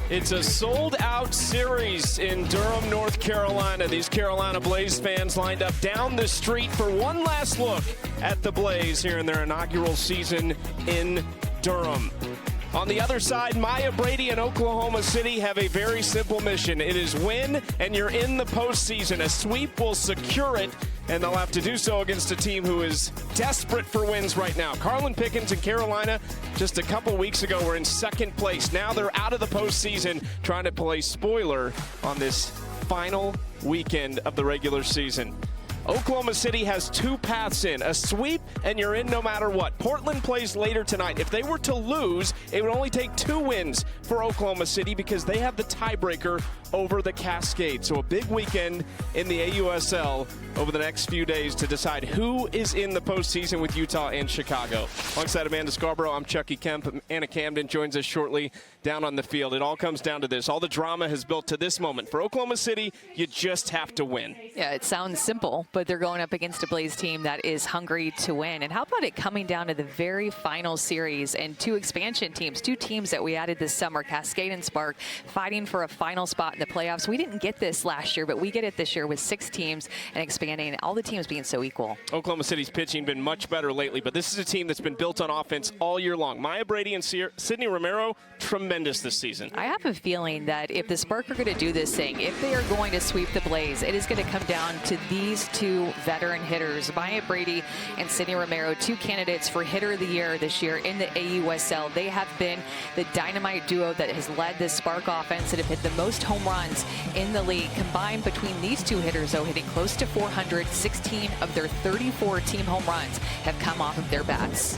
It's a sold-out series in Durham, North Carolina. These Carolina Blaze fans lined up down the street for one last look at the Blaze here in their inaugural season in Durham. On the other side, Maya Brady and Oklahoma City have a very simple mission. It is win, and you're in the postseason. A sweep will secure it, and they'll have to do so against a team who is desperate for wins right now. Carlin Pickens and Carolina, just a couple weeks ago, were in second place. Now they're out of the postseason, trying to play spoiler on this final weekend of the regular season. Oklahoma City has two paths in, a sweep, and you're in no matter what. Portland plays later tonight. If they were to lose, it would only take 2 wins for Oklahoma City because they have the tiebreaker over the Cascade. So a big weekend in the AUSL over the next few days to decide who is in the postseason with Utah and Chicago. Alongside Amanda Scarborough, I'm Chucky Kemp. Anna Camden joins us shortly down on the field. It all comes down to this. All the drama has built to this moment. For Oklahoma City, you just have to win. Yeah, it sounds simple, but they're going up against a Blaze team that is hungry to win. And how about it coming down to the very final series and 2 expansion teams, 2 teams that we added this summer, Cascade and Spark, fighting for a final spot in the playoffs. We didn't get this last year, but we get it this year with 6 teams and expanding, all the teams being so equal. Oklahoma City's pitching been much better lately, but this is a team that's been built on offense all year long. Maya Brady and Sydney Romero, tremendous this season. I have a feeling that if the Spark are going to do this thing, if they are going to sweep the Blaze, it is going to come down to these 2 veteran hitters, Maya Brady and Sydney Romero, 2 candidates for hitter of the year this year in the AUSL. They have been the dynamite duo that has led the Spark offense and have hit the most home runs in the league. Combined between these 2 hitters, though, hitting close to 400, 16 of their 34 team home runs have come off of their bats.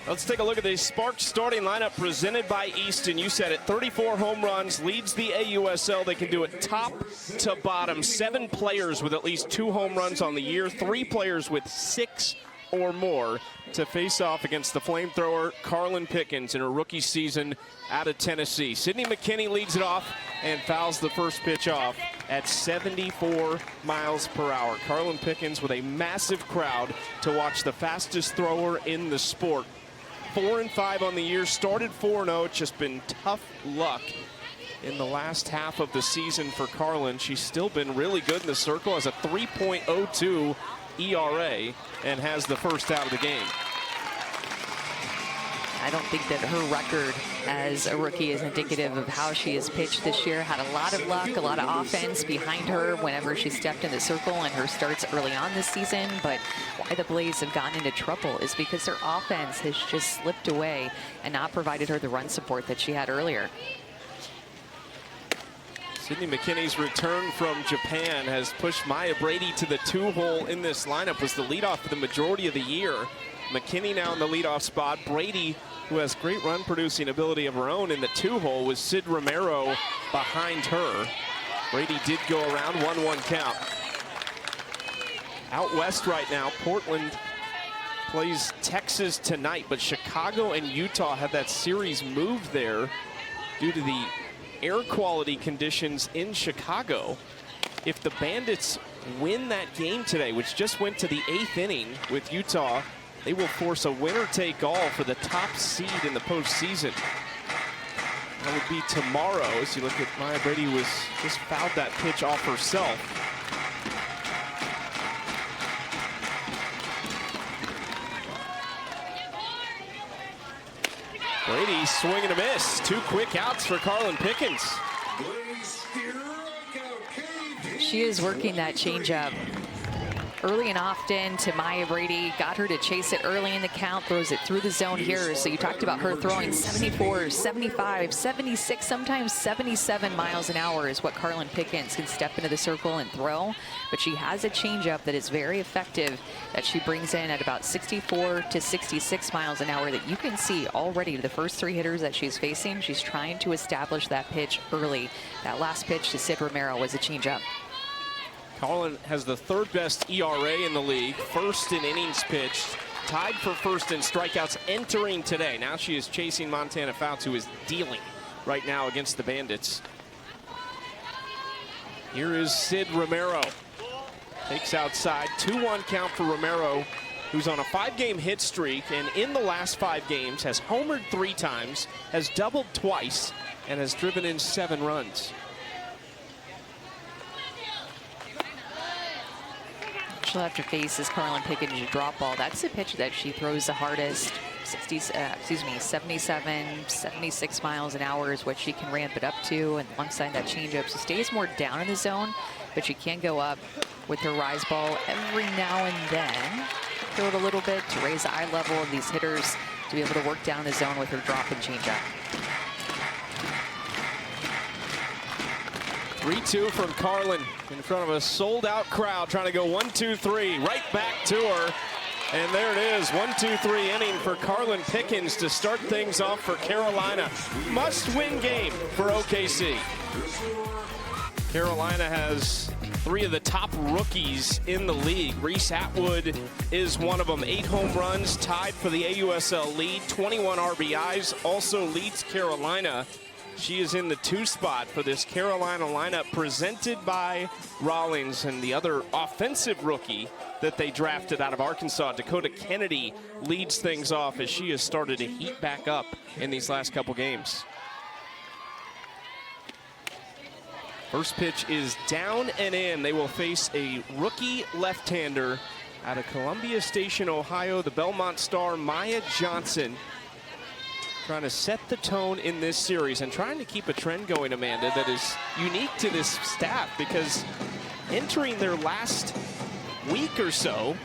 Let's take a look at the Spark starting lineup presented by Easton. You said it, 34 home runs, leads the AUSL. They can do it top to bottom. 7 players with at least 2 home runs on the year, 3 players with 6 or more to face off against the flamethrower Carlin Pickens in her rookie season out of Tennessee. Sydney McKinney leads it off and fouls the first pitch off at 74 miles per hour. Carlin Pickens with a massive crowd to watch the fastest thrower in the sport. 4-5 on the year, started 4-0. It's just been tough luck in the last half of the season for Carlin. She's still been really good in the circle, has a 3.02 ERA and has the first out of the game. I don't think that her record as a rookie is indicative of how she has pitched this year. Had a lot of luck, a lot of offense behind her whenever she stepped in the circle in her starts early on this season. But why the Blaze have gotten into trouble is because their offense has just slipped away and not provided her the run support that she had earlier. Sydney McKinney's return from Japan has pushed Maya Brady to the 2-hole in this lineup. Was the leadoff for the majority of the year. McKinney now in the leadoff spot. Brady, who has great run producing ability of her own, in the 2-hole with Sid Romero behind her. Brady did go around, 1-1 count. Out west right now, Portland plays Texas tonight, but Chicago and Utah have that series moved there due to the air quality conditions in Chicago. If the Bandits win that game today, which just went to the 8th inning with Utah, they will force a winner-take-all for the top seed in the postseason. That would be tomorrow. As you look at Maya Brady, who was just fouled that pitch off herself. Brady swing and a miss. 2 quick outs for Carlin Pickens. She is working that changeup early and often to Maya Brady. Got her to chase it early in the count, throws it through the zone here. So you talked about her throwing 74, 75, 76, sometimes 77 miles an hour is what Carlin Pickens can step into the circle and throw. But she has a changeup that is very effective that she brings in at about 64 to 66 miles an hour that you can see already the first 3 hitters that she's facing. She's trying to establish that pitch early. That last pitch to Sid Romero was a changeup. Carlin has the 3rd best ERA in the league, 1st in innings pitched, tied for 1st in strikeouts entering today. Now she is chasing Montana Fouts, who is dealing right now against the Bandits. Here is Sid Romero. Takes outside, 2-1 count for Romero, who's on a 5-game hit streak, and in the last 5 games has homered 3 times, has doubled twice, and has driven in 7 runs. She'll have to face this Carlin Pickens drop ball. That's the pitch that she throws the hardest. 77, 76 miles an hour is what she can ramp it up to, and alongside that changeup, she stays more down in the zone, but she can go up with her rise ball every now and then. Throw it a little bit to raise the eye level of these hitters to be able to work down the zone with her drop and changeup. 3-2 from Carlin in front of a sold-out crowd, trying to go 1-2-3 right back to her. And there it is, 1-2-3 inning for Carlin Pickens to start things off for Carolina. Must-win game for OKC. Carolina has 3 of the top rookies in the league. Reese Atwood is one of them. 8 home runs, tied for the AUSL lead. 21 RBIs, also leads Carolina. She is in the 2 spot for this Carolina lineup presented by Rawlings, and the other offensive rookie that they drafted out of Arkansas, Dakota Kennedy, leads things off as she has started to heat back up in these last couple games. First pitch is down and in. They will face a rookie left-hander out of Columbia Station, Ohio, the Belmont star Maya Johnson, trying to set the tone in this series and trying to keep a trend going, Amanda, that is unique to this staff, because entering their last week or so,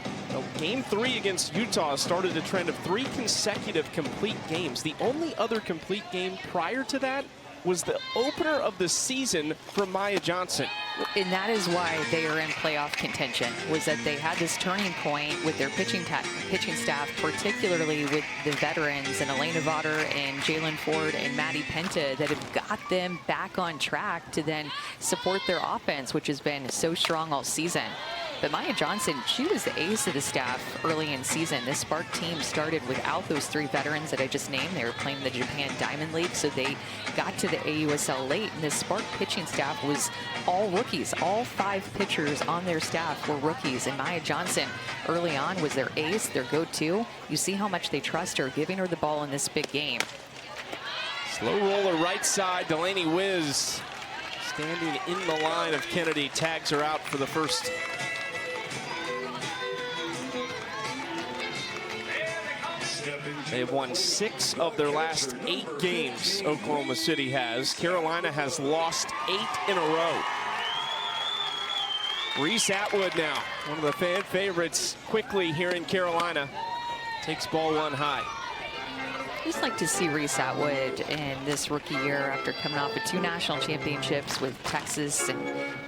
Game 3 against Utah started a trend of 3 consecutive complete games. The only other complete game prior to that was the opener of the season from Maya Johnson. And that is why they are in playoff contention, was that they had this turning point with their pitching staff, particularly with the veterans and Elena Vaughter and Jalen Ford and Maddie Penta, that have got them back on track to then support their offense, which has been so strong all season. But Maya Johnson, she was the ace of the staff early in season. This Spark team started without those 3 veterans that I just named. They were playing in the Japan Diamond League, so they got to the AUSL late. And this Spark pitching staff was all rookies. All 5 pitchers on their staff were rookies. And Maya Johnson, early on, was their ace, their go-to. You see how much they trust her, giving her the ball in this big game. Slow roller right side. Delaney Wiz standing in the line of Kennedy, tags her out for the first. They have won 6 of their last 8 games, Oklahoma City has. Carolina has lost 8 in a row. Reese Atwood now, one of the fan favorites quickly here in Carolina, takes ball 1 high. I just like to see Reese Atwood in this rookie year after coming off of 2 national championships with Texas and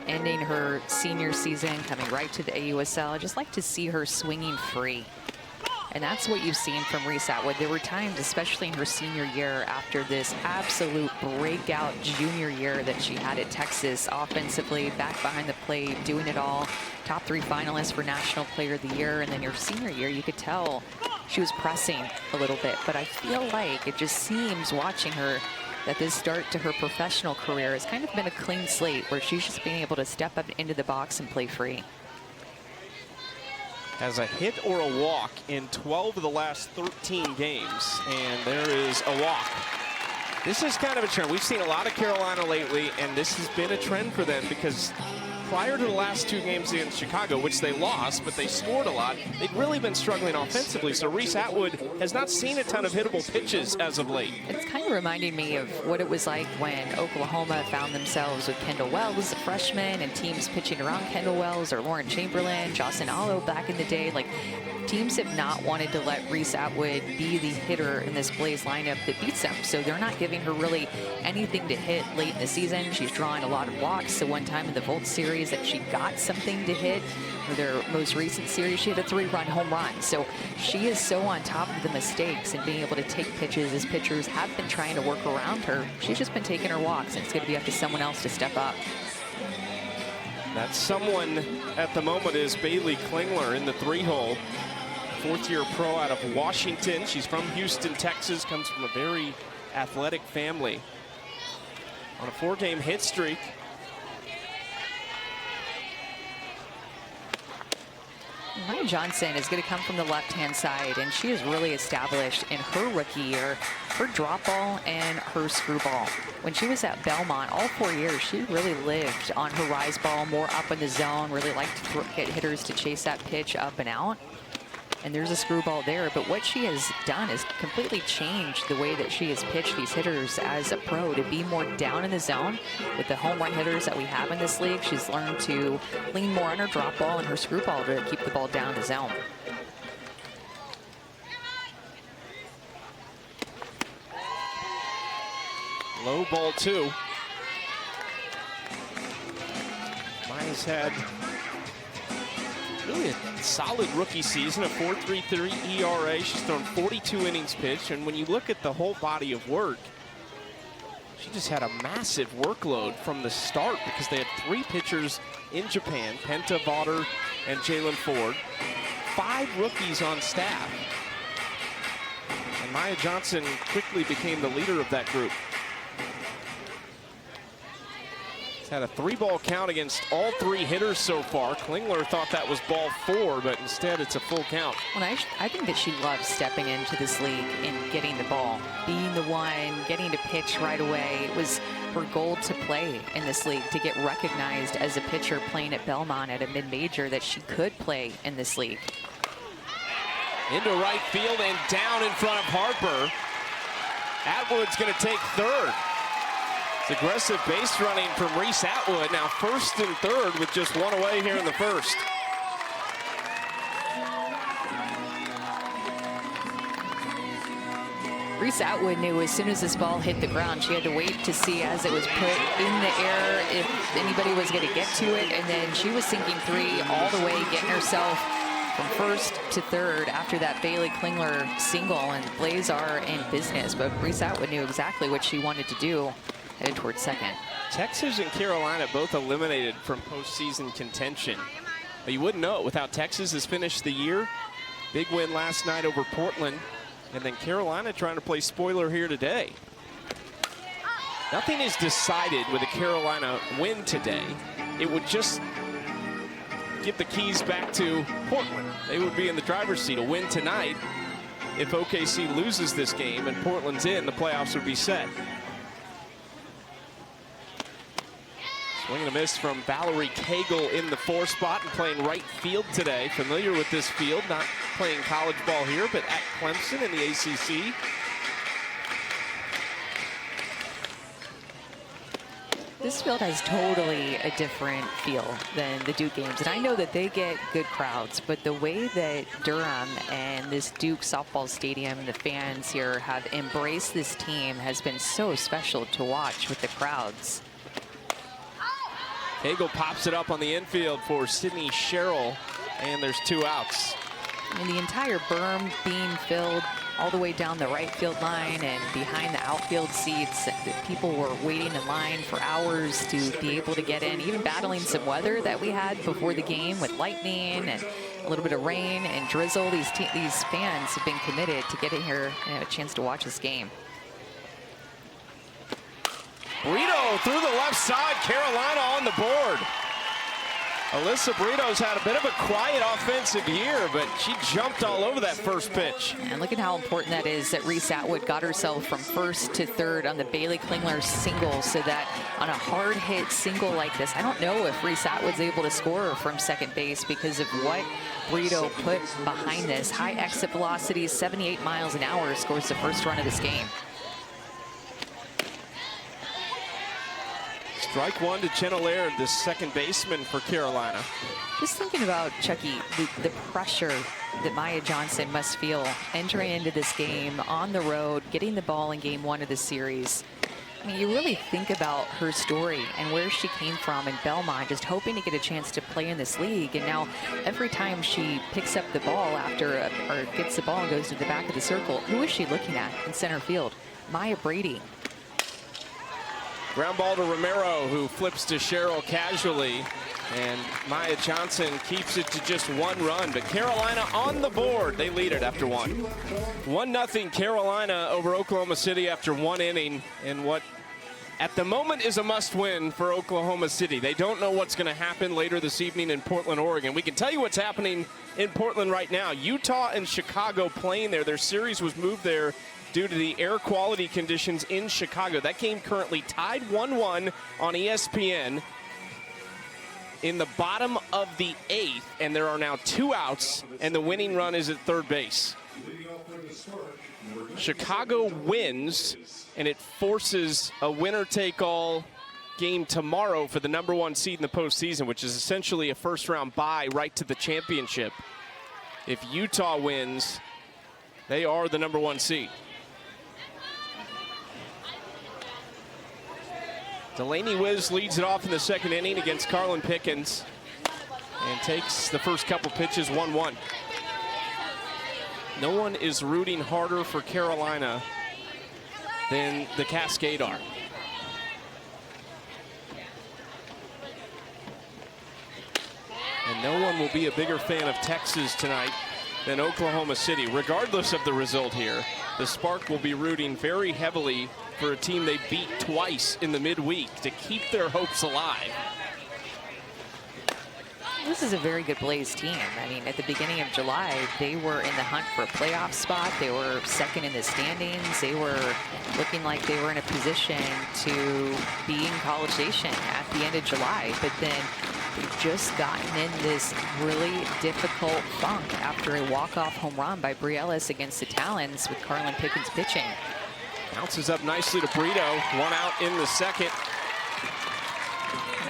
ending her senior season, coming right to the AUSL. I just like to see her swinging free. And that's what you've seen from Reese Atwood. There were times, especially in her senior year, after this absolute breakout junior year that she had at Texas, offensively, back behind the plate, doing it all. Top 3 finalists for National Player of the Year. And then your senior year, you could tell she was pressing a little bit. But I feel like it just seems, watching her, that this start to her professional career has kind of been a clean slate, where she's just being able to step up into the box and play free. Has a hit or a walk in 12 of the last 13 games, and there is a walk. This is kind of a trend. We've seen a lot of Carolina lately, and this has been a trend for them, because prior to the last 2 games against Chicago, which they lost, but they scored a lot, they've really been struggling offensively. So Reese Atwood has not seen a ton of hittable pitches as of late. It's kind of reminding me of what it was like when Oklahoma found themselves with Kendall Wells, a freshman, and teams pitching around Kendall Wells or Lauren Chamberlain, Jocelyn Allo back in the day. Like, teams have not wanted to let Reese Atwood be the hitter in this Blaze lineup that beats them. So they're not giving her really anything to hit late in the season. She's drawing a lot of walks. So one time in the Volt series that she got something to hit, for their most recent series, she had a 3-run home run. So she is so on top of the mistakes and being able to take pitches as pitchers have been trying to work around her. She's just been taking her walks, and it's going to be up to someone else to step up. That someone at the moment is Bailey Klingler in the 3-hole. 4th-year pro out of Washington. She's from Houston, Texas, comes from a very athletic family. On a 4-game hit streak. Maya Johnson is going to come from the left-hand side, and she is really established in her rookie year, her drop ball and her screwball. When she was at Belmont, all 4 years, she really lived on her rise ball, more up in the zone, really liked to get hitters to chase that pitch up and out. And there's a screwball there, but what she has done is completely changed the way that she has pitched these hitters as a pro to be more down in the zone. With the home run hitters that we have in this league, she's learned to lean more on her drop ball and her screwball to keep the ball down in the zone. Low ball 2. Maya's had really a solid rookie season, a 4.33 ERA. She's thrown 42 innings pitched, and when you look at the whole body of work, she just had a massive workload from the start because they had 3 pitchers in Japan, Penta, Vaughter, and Jalen Ford. 5 rookies on staff. And Maya Johnson quickly became the leader of that group. Had a 3-ball count against all 3 hitters so far. Klingler thought that was ball 4, but instead it's a full count. Well, I think that she loves stepping into this league and getting the ball, being the one, getting to pitch right away. It was her goal to play in this league, to get recognized as a pitcher playing at Belmont at a mid-major, that she could play in this league. Into right field and down in front of Harper. Atwood's going to take third. It's aggressive base running from Reese Atwood. Now first and third with just 1 away here in the first. Reese Atwood knew as soon as this ball hit the ground, she had to wait to see as it was put in the air if anybody was going to get to it. And then she was sinking 3 all the way, getting herself from first to third after that Bailey Klingler single. And the Blaze are in business, but Reese Atwood knew exactly what she wanted to do. Headed towards second. Texas and Carolina both eliminated from postseason contention. But you wouldn't know it without Texas has finished the year. Big win last night over Portland. And then Carolina trying to play spoiler here today. Nothing is decided with a Carolina win today. It would just give the keys back to Portland. They would be in the driver's seat. A win tonight, if OKC loses this game and Portland's in, the playoffs would be set. Swing and a miss from Valerie Cagle in the 4 spot and playing right field today. Familiar with this field, not playing college ball here, but at Clemson in the ACC. This field has totally a different feel than the Duke games. And I know that they get good crowds, but the way that Durham and this Duke softball stadium and the fans here have embraced this team has been so special to watch with the crowds. Cagle pops it up on the infield for Sydney Sherrill, and there's 2 outs. And the entire berm being filled all the way down the right field line and behind the outfield seats. People were waiting in line for hours to be able to get in, even battling some weather that we had before the game with lightning and a little bit of rain and drizzle. These fans have been committed to getting here and have a chance to watch this game. Brito through the left side, Carolina on the board. Alyssa Brito's had a bit of a quiet offensive year, but she jumped all over that first pitch. And look at how important that is that Reese Atwood got herself from first to third on the Bailey Klingler single, so that on a hard hit single like this, I don't know if Reese Atwood's able to score from second base because of what Brito put behind this. High exit velocity, 78 miles an hour, scores the first run of this game. Strike 1 to Jenna Laird, the second baseman for Carolina. Just thinking about, Chucky, the pressure that Maya Johnson must feel entering into this game on the road, getting the ball in game 1 of the series. I mean, you really think about her story and where she came from in Belmont, just hoping to get a chance to play in this league. And now every time she picks up the ball or gets the ball and goes to the back of the circle, who is she looking at in center field? Maya Brady. Ground ball to Romero, who flips to Sherrill casually, and Maya Johnson keeps it to just 1 run. But Carolina on the board. They lead it after 1. 1-0 Carolina over Oklahoma City after 1 inning in what at the moment is a must-win for Oklahoma City. They don't know what's going to happen later this evening in Portland, Oregon. We can tell you what's happening in Portland right now. Utah and Chicago playing there. Their series was moved there due to the air quality conditions in Chicago. That game currently tied 1-1 on ESPN in the bottom of the 8th, and there are now 2 outs, and the winning run is at third base. Chicago wins, and it forces a winner-take-all game tomorrow for the #1 seed in the postseason, which is essentially a first-round bye right to the championship. If Utah wins, they are the #1 seed. Delaney Wiz leads it off in the second inning against Carlin Pickens and takes the first couple pitches 1-1. No one is rooting harder for Carolina than the Cascade are. And no one will be a bigger fan of Texas tonight than Oklahoma City. Regardless of the result here, the Spark will be rooting very heavily for a team they beat twice in the midweek to keep their hopes alive. This is a very good Blaze team. I mean, at the beginning of July, they were in the hunt for a playoff spot. They were second in the standings. They were looking like they were in a position to be in College Station at the end of July. But then they've just gotten in this really difficult funk after a walk-off home run by Brielis against the Talons with Carlin Pickens pitching. Bounces up nicely to Brito. 1 out in the second.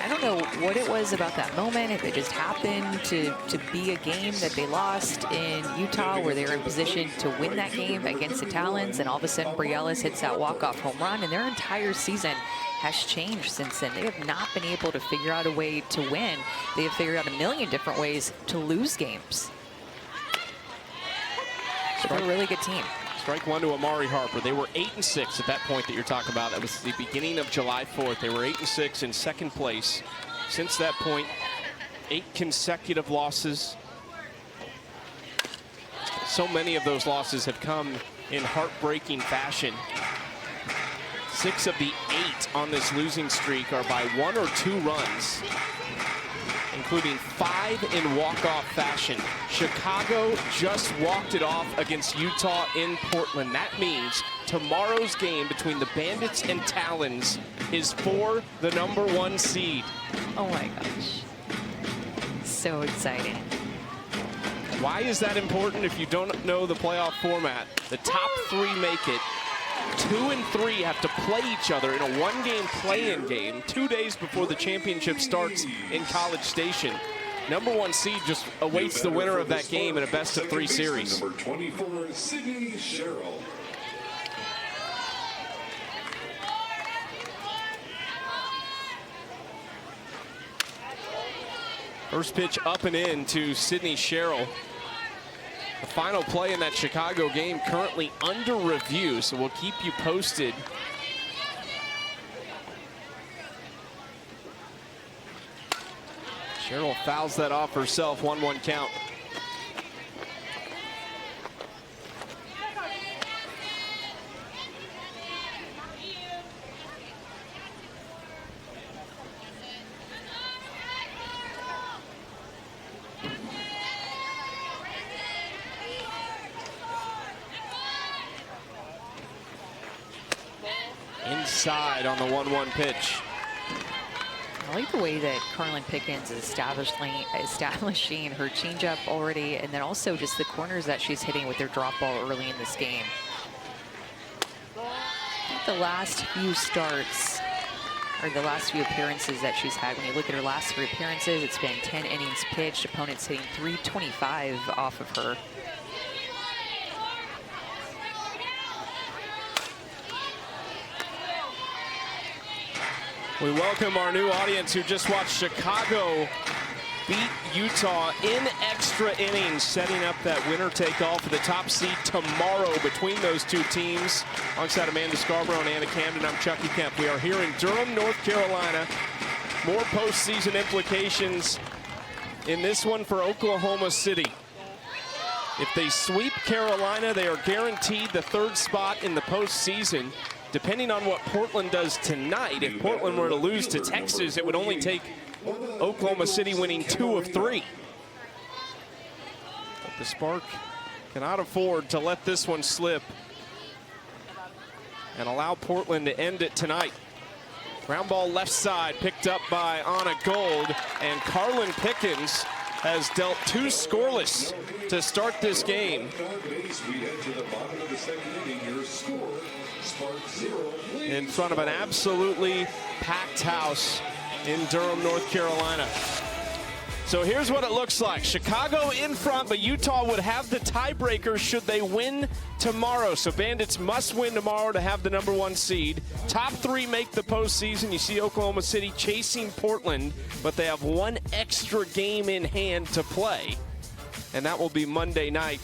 I don't know what it was about that moment, if it just happened to be a game that they lost in Utah where they were in position to win that game against the Talons, and all of a sudden Brielis hits that walk-off home run, and their entire season has changed since then. They have not been able to figure out a way to win. They have figured out a million different ways to lose games. So they're a really good team. Strike one to Amari Harper. They were 8-6 at that point that you're talking about. That was the beginning of July 4th. They were 8-6 in second place. Since that point, 8 consecutive losses. So many of those losses have come in heartbreaking fashion. 6 of the 8 on this losing streak are by 1 or 2 runs, including 5 in walk-off fashion. Chicago just walked it off against Utah in Portland. That means tomorrow's game between the Bandits and Talons is for the #1 seed. Oh my gosh. So exciting. Why is that important if you don't know the playoff format? The top 3 make it. 2 and 3 have to play each other in a 1-game play-in game 2 days before the championship starts in College Station. #1 seed just awaits the winner of that game in a best-of-3 series. Number 24, Sydney Sherrill. First pitch up and in to Sydney Sherrill. The final play in that Chicago game currently under review, so we'll keep you posted. Sherrill fouls that off herself, 1-1 count. Inside on the 1-1 pitch. I like the way that Carlin Pickens is establishing her changeup already, and then also just the corners that she's hitting with their drop ball early in this game. I think the last few starts, or the last few appearances that she's had, when you look at her last 3 appearances, it's been 10 innings pitched, opponents hitting .325 off of her. We welcome our new audience who just watched Chicago beat Utah in extra innings, setting up that winner-take-all for the top seed tomorrow between those 2 teams. Alongside Amanda Scarborough and Anna Camden, I'm Chucky Kemp. We are here in Durham, North Carolina. More postseason implications in this one for Oklahoma City. If they sweep Carolina, they are guaranteed the 3rd spot in the postseason. depending on what Portland does tonight, if Portland were to lose to Texas, it would only take Oklahoma City winning 2 of 3. But the Spark cannot afford to let this one slip and allow Portland to end it tonight. Ground ball left side picked up by Anna Gold, and Carlin Pickens has dealt 2 scoreless to start this game. In front of an absolutely packed house in Durham, North Carolina. So here's what it looks like. Chicago in front, but Utah would have the tiebreaker should they win tomorrow. So Bandits must win tomorrow to have the #1 seed. Top 3 make the postseason. You see Oklahoma City chasing Portland, but they have 1 extra game in hand to play, and that will be Monday night.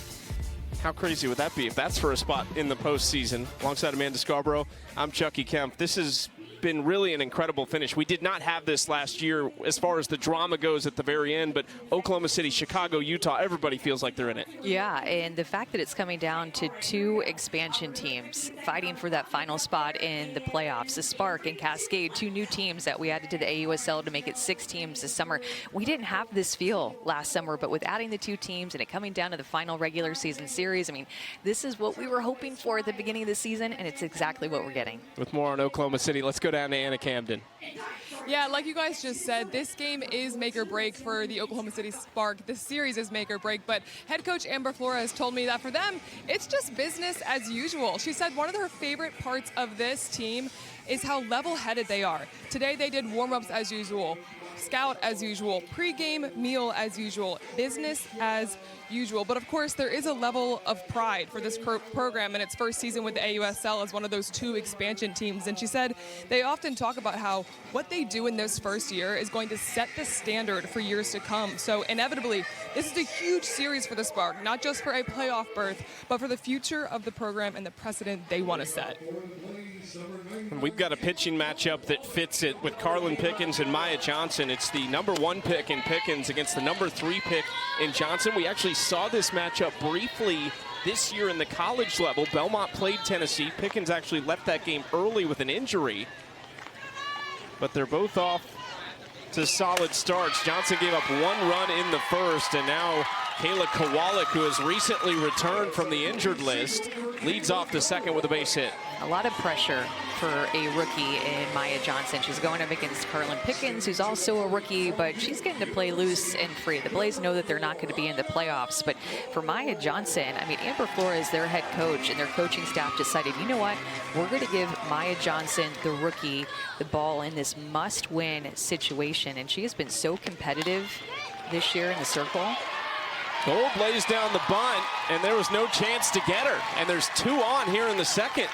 How crazy would that be if that's for a spot in the postseason? Alongside Amanda Scarborough, I'm Chucky Kemp. This has been really an incredible finish. We did not have this last year as far as the drama goes at the very end, but Oklahoma City, Chicago, Utah, everybody feels like they're in it. Yeah, and the fact that it's coming down to 2 expansion teams fighting for that final spot in the playoffs. The Spark and Cascade, 2 new teams that we added to the AUSL to make it 6 teams this summer. We didn't have this feel last summer, but with adding the 2 teams and it coming down to the final regular season series, I mean, this is what we were hoping for at the beginning of the season, and it's exactly what we're getting. With more on Oklahoma City, let's go down to Anna Camden. Yeah, like you guys just said, this game is make or break for the Oklahoma City Spark. This series is make or break, but head coach Amber Flores told me that for them, it's just business as usual. She said one of her favorite parts of this team is how level-headed they are. Today they did warm-ups as usual, scout as usual, pregame meal as usual, business as usual. But of course, there is a level of pride for this program in its first season with the AUSL as one of those 2 expansion teams. And she said they often talk about how what they do in this first year is going to set the standard for years to come. So inevitably, this is a huge series for the Spark, not just for a playoff berth, but for the future of the program and the precedent they want to set. We've got a pitching matchup that fits it with Carlin Pickens and Maya Johnson. It's the #1 pick in Pickens against the #3 pick in Johnson. We actually saw this matchup briefly this year in the college level. Belmont played Tennessee. Pickens actually left that game early with an injury, but they're both off to solid starts. Johnson gave up 1 run in the first, and now Kayla Kowalik, who has recently returned from the injured list, leads off the second with a base hit. A lot of pressure for a rookie in Maya Johnson. She's going up against Carlin Pickens, who's also a rookie, but she's getting to play loose and free. The Blaze know that they're not going to be in the playoffs, but for Maya Johnson, I mean, Amber Flores, their head coach, and their coaching staff decided, you know what, we're going to give Maya Johnson, the rookie, the ball in this must-win situation, and she has been so competitive this year in the circle. Gold lays down the bunt, and there was no chance to get her, and there's 2 on here in the second.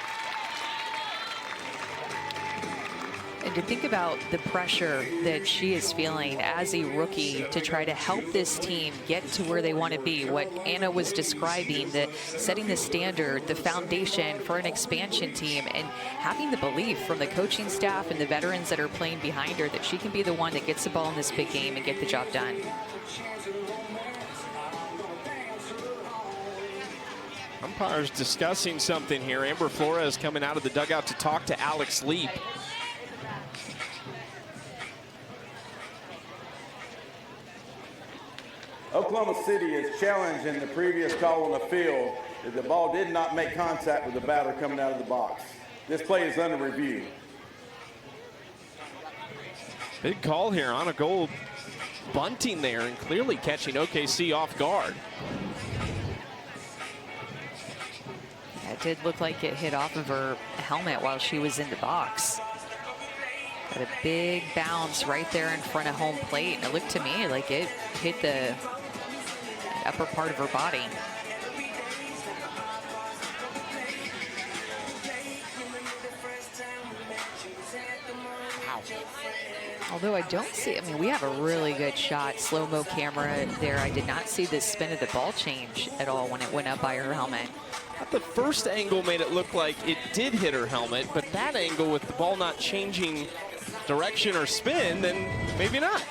And to think about the pressure that she is feeling as a rookie to try to help this team get to where they want to be, what Anna was describing, the setting the standard, the foundation for an expansion team, and having the belief from the coaching staff and the veterans that are playing behind her that she can be the one that gets the ball in this big game and get the job done. Umpires discussing something here. Amber Flores coming out of the dugout to talk to Alex Leap. Oklahoma City is challenged in the previous call on the field that the ball did not make contact with the batter coming out of the box. This play is under review. Big call here. Anna Gold bunting there and clearly catching OKC off guard. It did look like it hit off of her helmet while she was in the box. Got a big bounce right there in front of home plate, and it looked to me like it hit the upper part of her body. Wow. Although I don't see, I mean, we have a really good shot, slow-mo camera there. I did not see the spin of the ball change at all when it went up by her helmet. The first angle made it look like it did hit her helmet, but that angle with the ball not changing direction or spin, then maybe not.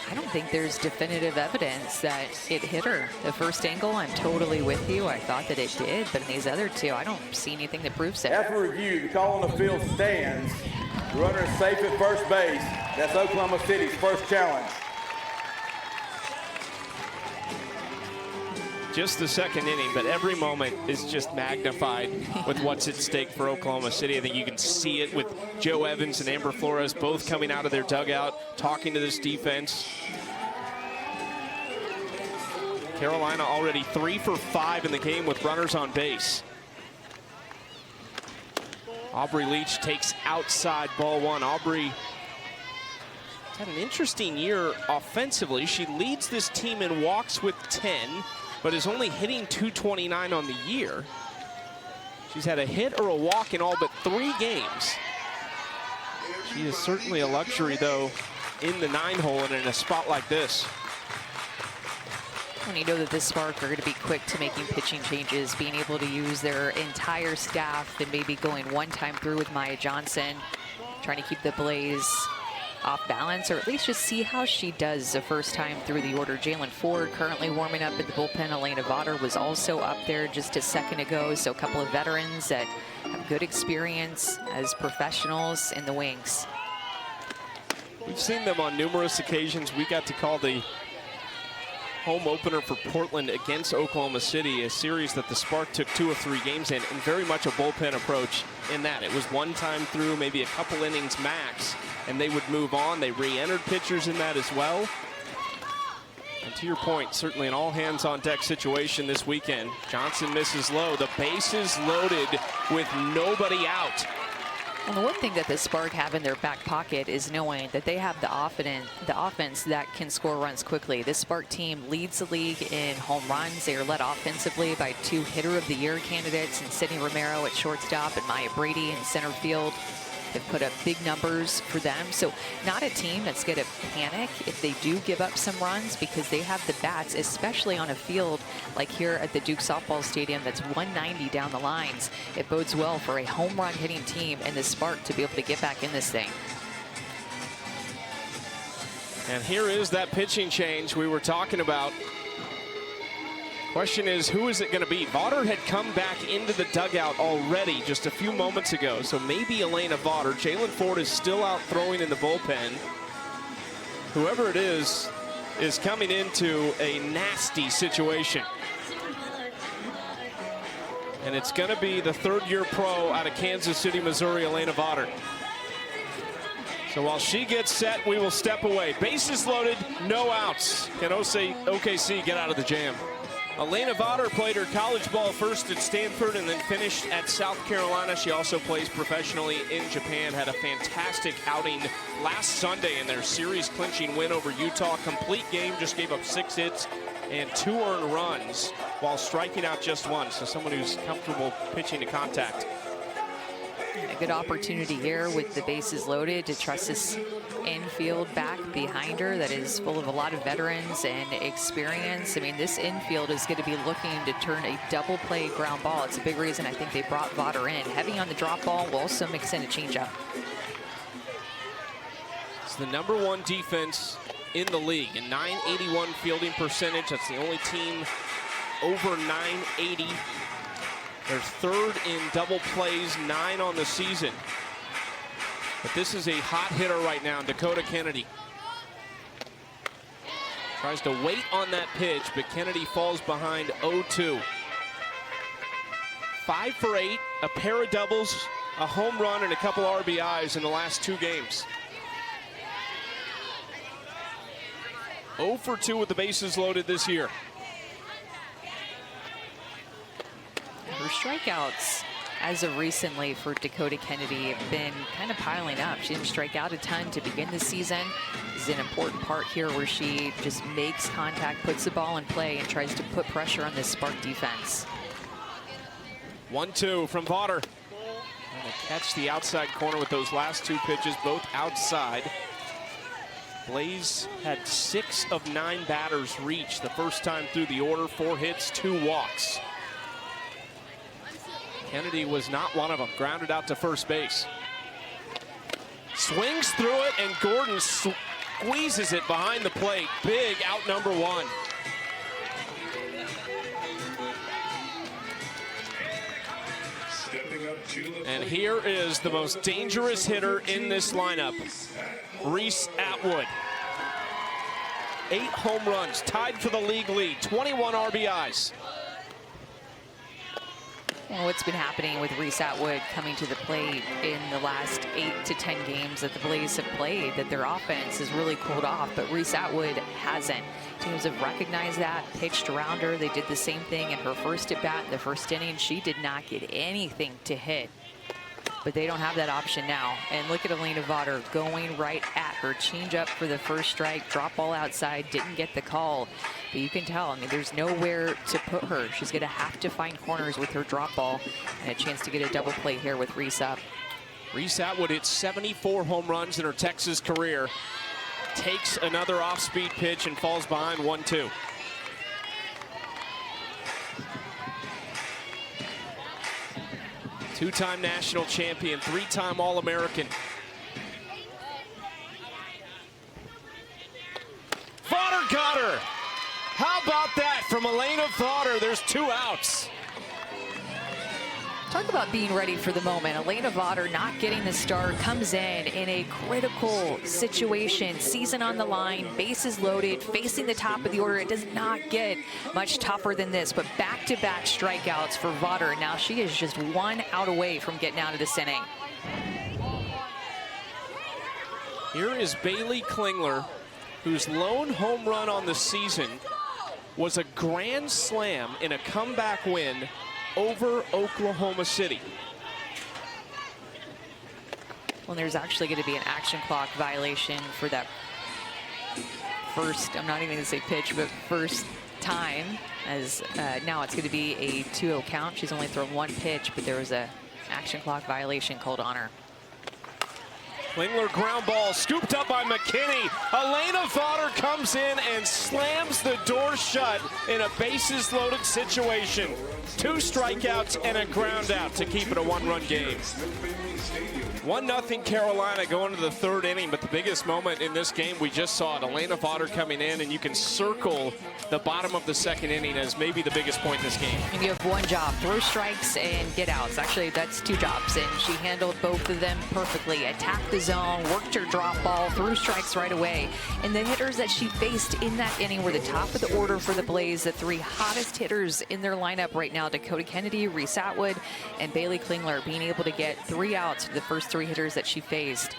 I don't think there's definitive evidence that it hit her. The first angle, I'm totally with you. I thought that it did, but in these other two, I don't see anything that proves it. After review, the call on the field stands. The runner is safe at first base. That's Oklahoma City's first challenge. Just the second inning, but every moment is just magnified with what's at stake for Oklahoma City. I think you can see it with Joe Evans and Amber Flores both coming out of their dugout, talking to this defense. Carolina already 3 for 5 in the game with runners on base. Aubrey Leach takes outside ball one. Aubrey had an interesting year offensively. She leads this team in walks with 10. But is only hitting .229 on the year. She's had a hit or a walk in all but 3 games. She is certainly a luxury, though, in the 9-hole and in a spot like this. When you know that the Spark are going to be quick to making pitching changes, being able to use their entire staff and maybe going one time through with Maya Johnson, trying to keep the Blaze off balance, or at least just see how she does the first time through the order. Jalen Ford currently warming up at the bullpen. Elena Vaughter was also up there just a second ago. So a couple of veterans that have good experience as professionals in the wings. We've seen them on numerous occasions. We got to call the home opener for Portland against Oklahoma City, a series that the Spark took 2 of 3 games in, and very much a bullpen approach in that. It was one time through, maybe a couple innings max, and they would move on. They re-entered pitchers in that as well. And to your point, certainly an all-hands-on-deck situation this weekend. Johnson misses low. The bases loaded with nobody out. And the one thing that the Spark have in their back pocket is knowing that they have the offense that can score runs quickly. This Spark team leads the league in home runs. They are led offensively by 2 Hitter of the Year candidates, and Sydney Romero at shortstop and Maya Brady in center field. They've put up big numbers for them. So not a team that's going to panic if they do give up some runs, because they have the bats, especially on a field like here at the Duke Softball Stadium that's 190 down the lines. It bodes well for a home run hitting team and the Spark to be able to get back in this thing. And here is that pitching change we were talking about. Question is, who is it going to be? Vaughter had come back into the dugout already just a few moments ago, so maybe Elena Vaughter. Jalen Ford is still out throwing in the bullpen. Whoever it is coming into a nasty situation. And it's going to be the 3rd-year pro out of Kansas City, Missouri, Elena Vaughter. So while she gets set, we will step away. Bases loaded, no outs. Can OKC get out of the jam? Elena Vaughter played her college ball first at Stanford and then finished at South Carolina. She also plays professionally in Japan. Had a fantastic outing last Sunday in their series-clinching win over Utah. Complete game, just gave up 6 hits and 2 earned runs while striking out just 1. So someone who's comfortable pitching to contact. A good opportunity here with the bases loaded to trust this infield back behind her that is full of a lot of veterans and experience. I mean, this infield is going to be looking to turn a double play ground ball. It's a big reason I think they brought Vaughter in. Heavy on the drop ball, will also mix in a changeup. It's the #1 defense in the league, a .981 fielding percentage. That's the only team over .980. They're 3rd in double plays, 9 on the season. But this is a hot hitter right now, Dakota Kennedy. Tries to wait on that pitch, but Kennedy falls behind 0-2. 5 for 8, a pair of doubles, a home run, and a couple RBIs in the last 2 games. 0 for 2 with the bases loaded this year. Her strikeouts as of recently for Dakota Kennedy have been kind of piling up. She didn't strike out a ton to begin the season. This is an important part here where she just makes contact, puts the ball in play, and tries to put pressure on this Spark defense. 1-2 from Vaughter. And to catch the outside corner with those last 2 pitches, both outside. Blaze had 6 of 9 batters reach the first time through the order. 4 hits, 2 walks. Kennedy was not one of them. Grounded out to first base. Swings through it, and Gordon squeezes it behind the plate. Big out number one. And here is the most dangerous hitter in this lineup, Reese Atwood. 8 home runs, tied for the league lead, 21 RBIs. And what's been happening with Reese Atwood coming to the plate in the last 8 to 10 games that the Blaze have played, that their offense has really cooled off, but Reese Atwood hasn't. Teams have recognized that, pitched around her. They did the same thing in her first at bat in the first inning. She did not get anything to hit, but they don't have that option now. And look at Elena Vaughter going right at her. Change up for the first strike, drop ball outside, didn't get the call. But you can tell, I mean, there's nowhere to put her. She's going to have to find corners with her drop ball, and a chance to get a double play here with Reese up. Reese Atwood hit 74 home runs in her Texas career. Takes another off-speed pitch and falls behind 1-2. Two-time national champion, 3-time All-American. Vaughter got her. How about that from Elena Vaughter? There's 2 outs. Talk about being ready for the moment. Elena Vaughter not getting the start, comes in a critical situation, season on the line, bases loaded, facing the top of the order. It does not get much tougher than this, but back-to-back strikeouts for Vaughter. Now she is just 1 out away from getting out of this inning. Here is Bailey Klingler, whose lone home run on the season was a grand slam in a comeback win over Oklahoma City. Well, there's actually going to be an action clock violation for that first, I'm not even going to say pitch, but first time, as now it's going to be a 2-0 count. She's only thrown 1 pitch, but there was a action clock violation called on her. Klingler ground ball scooped up by McKinney. Elena Vaughter comes in and slams the door shut in a bases loaded situation. 2 strikeouts and a ground out to keep it a 1-run game. 1-0 Carolina going to the 3rd inning, but the biggest moment in this game, we just saw it. Elena Vaughter coming in, and you can circle the bottom of the 2nd inning as maybe the biggest point in this game. And you have 1 job, throw strikes and get outs. Actually, that's 2 jobs, and she handled both of them perfectly. Attacked the zone, worked her drop ball, threw strikes right away. And the hitters that she faced in that inning were the top of the order for the Blaze, the 3 hottest hitters in their lineup right now, Dakota Kennedy, Reese Atwood, and Bailey Klingler, being able to get 3 outs for the first 3 hitters that she faced.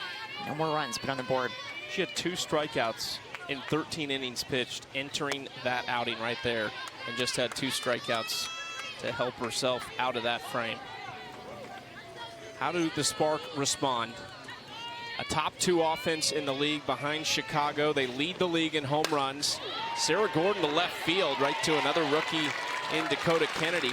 No more runs put on the board. She had 2 strikeouts in 13 innings pitched, entering that outing right there, and just had 2 strikeouts to help herself out of that frame. How do the Spark respond? A top 2 offense in the league behind Chicago. They lead the league in home runs. Sarah Gordon to left field, right to another rookie in Dakota Kennedy.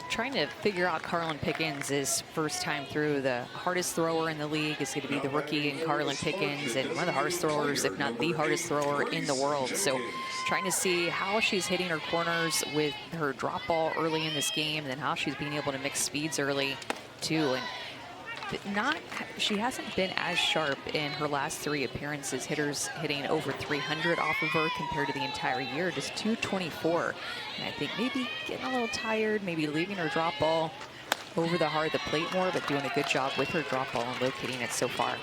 Trying to figure out Carlin Pickens' first time through. The hardest thrower in the league is going to be the rookie in Carlin Pickens, and one of the hardest throwers, if not the hardest thrower in the world. So trying to see how she's hitting her corners with her drop ball early in this game, and then how she's being able to mix speeds early too. And she hasn't been as sharp in her last 3 appearances. Hitters hitting over 300 off of her compared to the entire year, just 224. And I think maybe getting a little tired, maybe leaving her drop ball over the heart of the plate more, but doing a good job with her drop ball and locating it so far.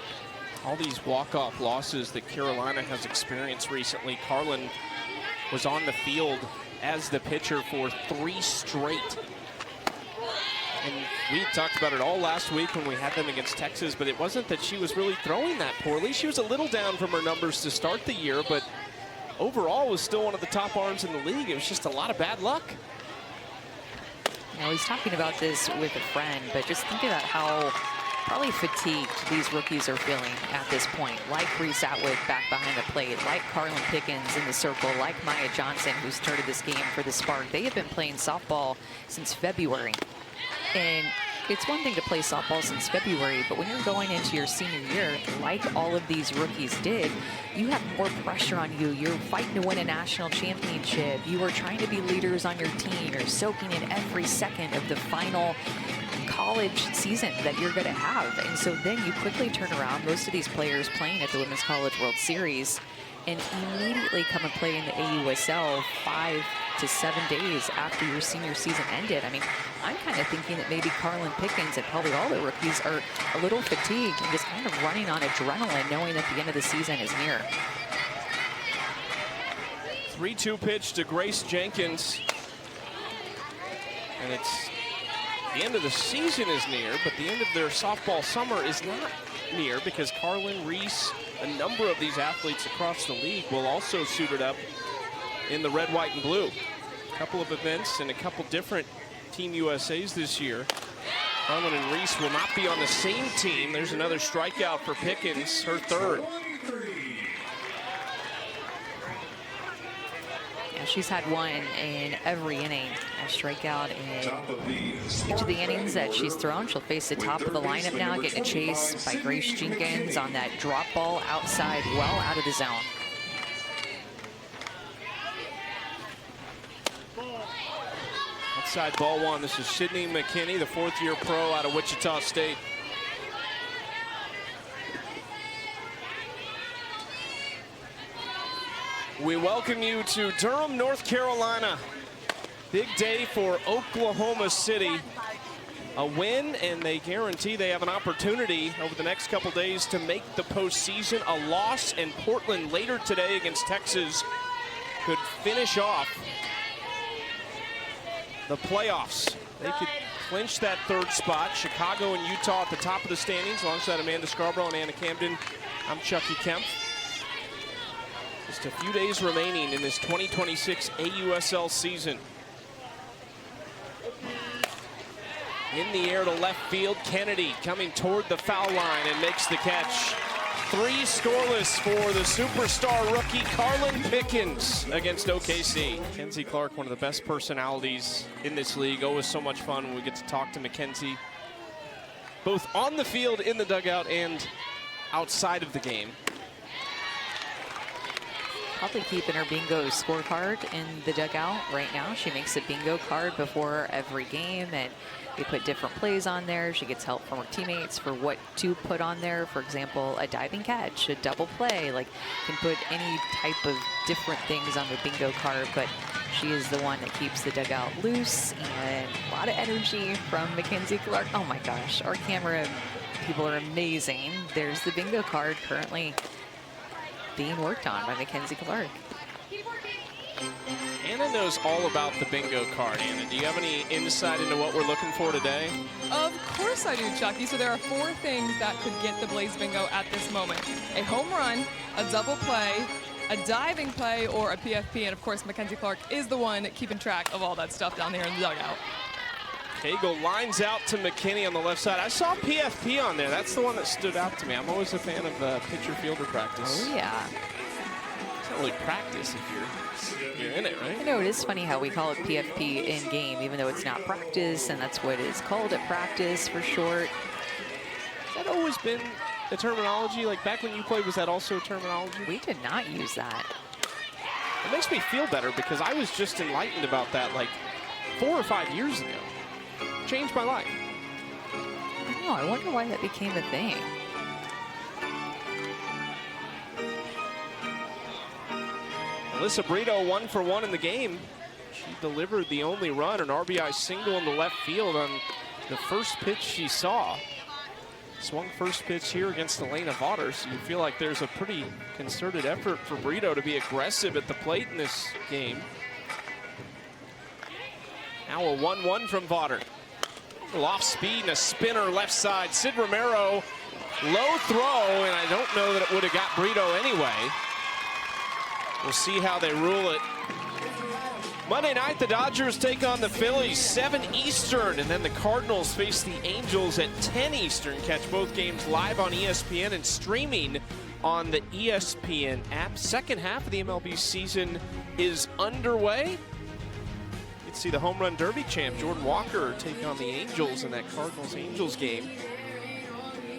All these walk-off losses that Carolina has experienced recently. Carlin was on the field as the pitcher for 3 straight. And we talked about it all last week when we had them against Texas, but it wasn't that she was really throwing that poorly. She was a little down from her numbers to start the year, but overall was still one of the top arms in the league. It was just a lot of bad luck. Now, he's talking about this with a friend, but just think about how probably fatigued these rookies are feeling at this point. Like Reese Atwood back behind the plate, like Carlin Pickens in the circle, like Maya Johnson, who started this game for the Spark. They have been playing softball since February. And it's one thing to play softball since February, but when you're going into your senior year, like all of these rookies did, you have more pressure on you. You're fighting to win a national championship. You are trying to be leaders on your team. You're soaking in every second of the final college season that you're going to have. And so then you quickly turn around, most of these players playing at the Women's College World Series, and immediately come and play in the AUSL 5 to 7 days after your senior season ended. I mean, I'm kind of thinking that maybe Carlin Pickens and probably all the rookies are a little fatigued and just kind of running on adrenaline, knowing that the end of the season is near. 3-2 pitch to Grace Jenkins. And it's the end of the season is near, but the end of their softball summer is not near, because Carlin, Reese, a number of these athletes across the league will also suit it up in the red, white, and blue. A couple of events and a couple different Team USAs this year. Carlin and Reese will not be on the same team. There's another strikeout for Pickens, her third. Yeah, she's had one in every inning, a strikeout in each of the innings that she's thrown. She'll face the top of the lineup now, getting a chase by Grace Jenkins on that drop ball outside, well out of the zone. Outside ball one. This is Sydney McKinney, the fourth-year pro out of Wichita State. We welcome you to Durham, North Carolina. Big day for Oklahoma City. A win, and they guarantee they have an opportunity over the next couple days to make the postseason. A loss in Portland later today against Texas could finish off the playoffs. They could clinch that third spot. Chicago and Utah at the top of the standings alongside Amanda Scarborough and Anna Camden. I'm Chucky Kemp. Just a few days remaining in this 2026 AUSL season. In the air to left field, Kennedy coming toward the foul line and makes the catch. 3 scoreless for the superstar rookie Carlin Pickens against OKC. Mackenzie Clark, one of the best personalities in this league. Always so much fun when we get to talk to Mackenzie, both on the field, in the dugout, and outside of the game. Probably keeping her bingo scorecard in the dugout right now. She makes a bingo card before every game, and they put different plays on there. She gets help from her teammates for what to put on there. For example, a diving catch, a double play, like can put any type of different things on the bingo card, but she is the one that keeps the dugout loose, and a lot of energy from Mackenzie Clark. Oh my gosh, our camera people are amazing. There's the bingo card currently being worked on by Mackenzie Clark. Anna knows all about the bingo card. Anna, do you have any insight into what we're looking for today? Of course I do, Chucky. So there are 4 things that could get the Blaze Bingo at this moment. A home run, a double play, a diving play, or a PFP. And of course, Mackenzie Clark is the one keeping track of all that stuff down there in the dugout. Cagle lines out to McKinney on the left side. I saw PFP on there. That's the one that stood out to me. I'm always a fan of pitcher-fielder practice. Oh, yeah. It's not really practice if you're in it, right? I know, it is funny how we call it PFP in game, even though it's not practice, and that's what it's called at practice for short. Has that always been the terminology? Like back when you played, was that also a terminology? We did not use that. It makes me feel better because I was just enlightened about that like 4 or 5 years ago. Changed my life. Oh, I wonder why that became a thing. Alyssa Brito 1 for 1 in the game. She delivered the only run, an RBI single in the left field on the first pitch she saw. Swung first pitch here against Elena Vaughter, so you feel like there's a pretty concerted effort for Brito to be aggressive at the plate in this game. Now a 1-1 from Vaughter. Off speed and a spinner left side. Sid Romero, low throw, and I don't know that it would have got Brito anyway. We'll see how they rule it. Monday night, the Dodgers take on the Phillies, 7 Eastern, and then the Cardinals face the Angels at 10 Eastern. Catch both games live on ESPN and streaming on the ESPN app. Second half of the MLB season is underway. See the home run derby champ Jordan Walker take on the Angels in that Cardinals-Angels game.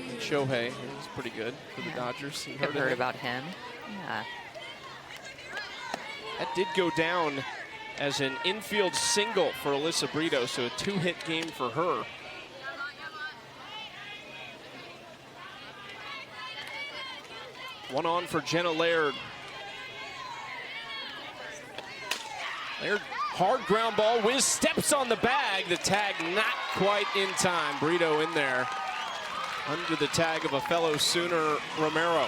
And Shohei, he's pretty good for the Dodgers. I've heard about him. Yeah. That did go down as an infield single for Alyssa Brito, so a 2-hit game for her. One on for Jenna Laird. Laird, hard ground ball. Wiz steps on the bag. The tag not quite in time. Brito in there under the tag of a fellow Sooner, Romero.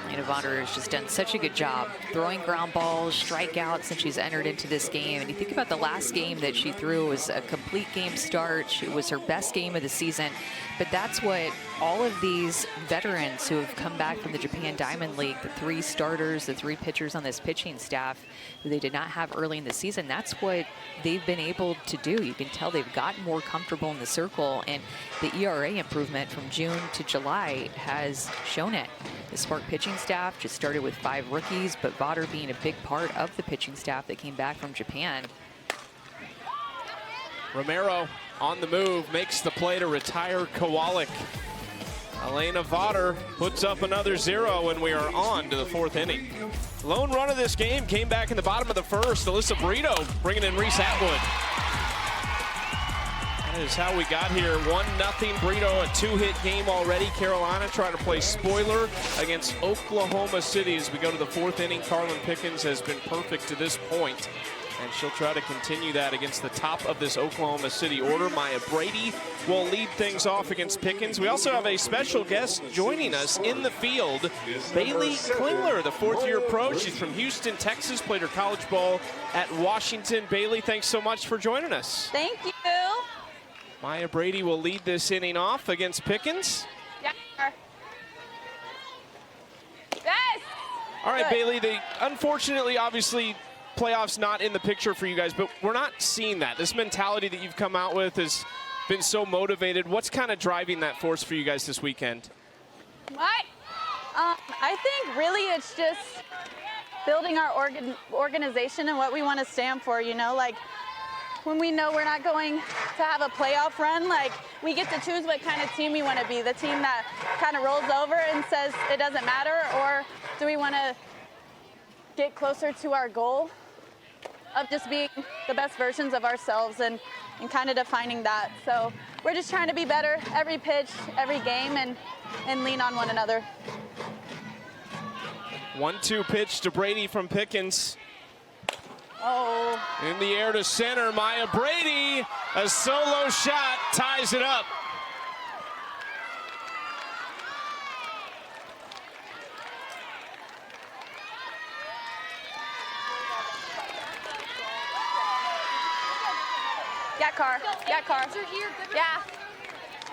Elena Vonner has just done such a good job throwing ground balls, strikeouts since she's entered into this game. And you think about the last game that she threw was a complete game start. It was her best game of the season. But that's what all of these veterans who have come back from the Japan Diamond League, the 3 starters, the 3 pitchers on this pitching staff who they did not have early in the season, that's what they've been able to do. You can tell they've gotten more comfortable in the circle, and the ERA improvement from June to July has shown it. The Spark pitching staff just started with 5 rookies, but Votter being a big part of the pitching staff that came back from Japan. Romero on the move, makes the play to retire Kowalik. Elena Votter puts up another 0, and we are on to the 4th inning. Lone run of this game came back in the bottom of the 1st. Alyssa Brito bringing in Reese Atwood. That is how we got here. 1-0 Brito, a 2-hit game already. Carolina trying to play spoiler against Oklahoma City as we go to the 4th inning. Carlin Pickens has been perfect to this point, and she'll try to continue that against the top of this Oklahoma City order. Maya Brady will lead things off against Pickens. We also have a special guest joining us in the field, Bailey Klingler, the 4th-year pro. She's from Houston, Texas, played her college ball at Washington. Bailey, thanks so much for joining us. Thank you. Maya Brady will lead this inning off against Pickens. Yeah. Yes. All right, Good. Bailey, unfortunately, obviously, playoffs not in the picture for you guys, but we're not seeing that. This mentality that you've come out with has been so motivated. What's kind of driving that force for you guys this weekend? I think really it's just building our organization and what we want to stand for, you know, like when we know we're not going to have a playoff run, like we get to choose what kind of team we want to be. The team that kind of rolls over and says it doesn't matter, or do we want to get closer to our goal of just being the best versions of ourselves and kind of defining that. So we're just trying to be better every pitch, every game, and lean on one another. 1-2 pitch to Brady from Pickens. Oh. In the air to center, Maya Brady, a solo shot, ties it up. Yeah, car. Yeah, car. Yeah.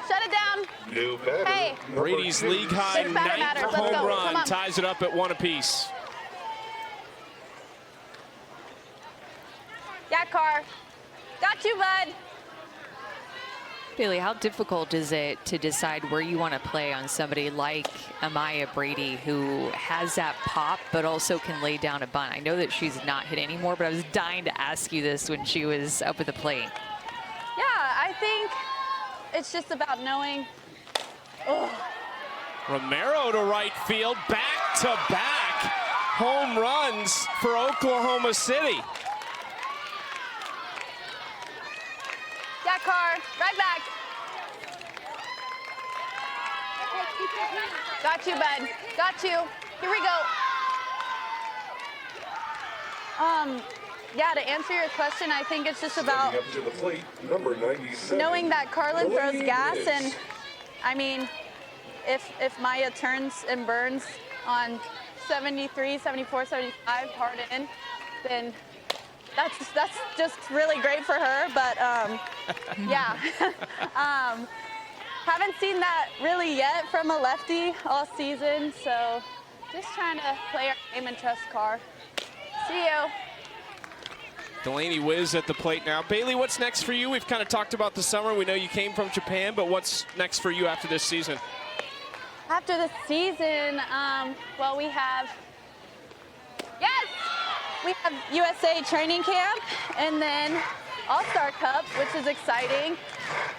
Shut it down. New batter. Hey. Brady's league high This batter 9th matters. Let's home go. Come run on. ties it up at 1 apiece. Yeah, car. Got you, bud. Bailey, how difficult is it to decide where you want to play on somebody like Amaya Brady, who has that pop but also can lay down a bunt? I know that she's not hit anymore, but I was dying to ask you this when she was up at the plate. Yeah, I think it's just about knowing. Oh. Romero to right field, back-to-back home runs for Oklahoma City. Yeah, car. Right back. Got you, bud. Got you. Here we go. Yeah, to answer your question, I think it's just about Up to the plate, number 97. knowing that Carlin throws gas, and I mean, if Maya turns and burns on 73, 74, 75 hard in, then that's just really great for her. But yeah, haven't seen that really yet from a lefty all season. So just trying to play our game and trust Carr. See you. Delaney Wiz at the plate now. Bailey, what's next for you? We've kind of talked about the summer. We know you came from Japan, but what's next for you after this season? After the season, well, we have USA training camp, and then All-Star Cup, which is exciting.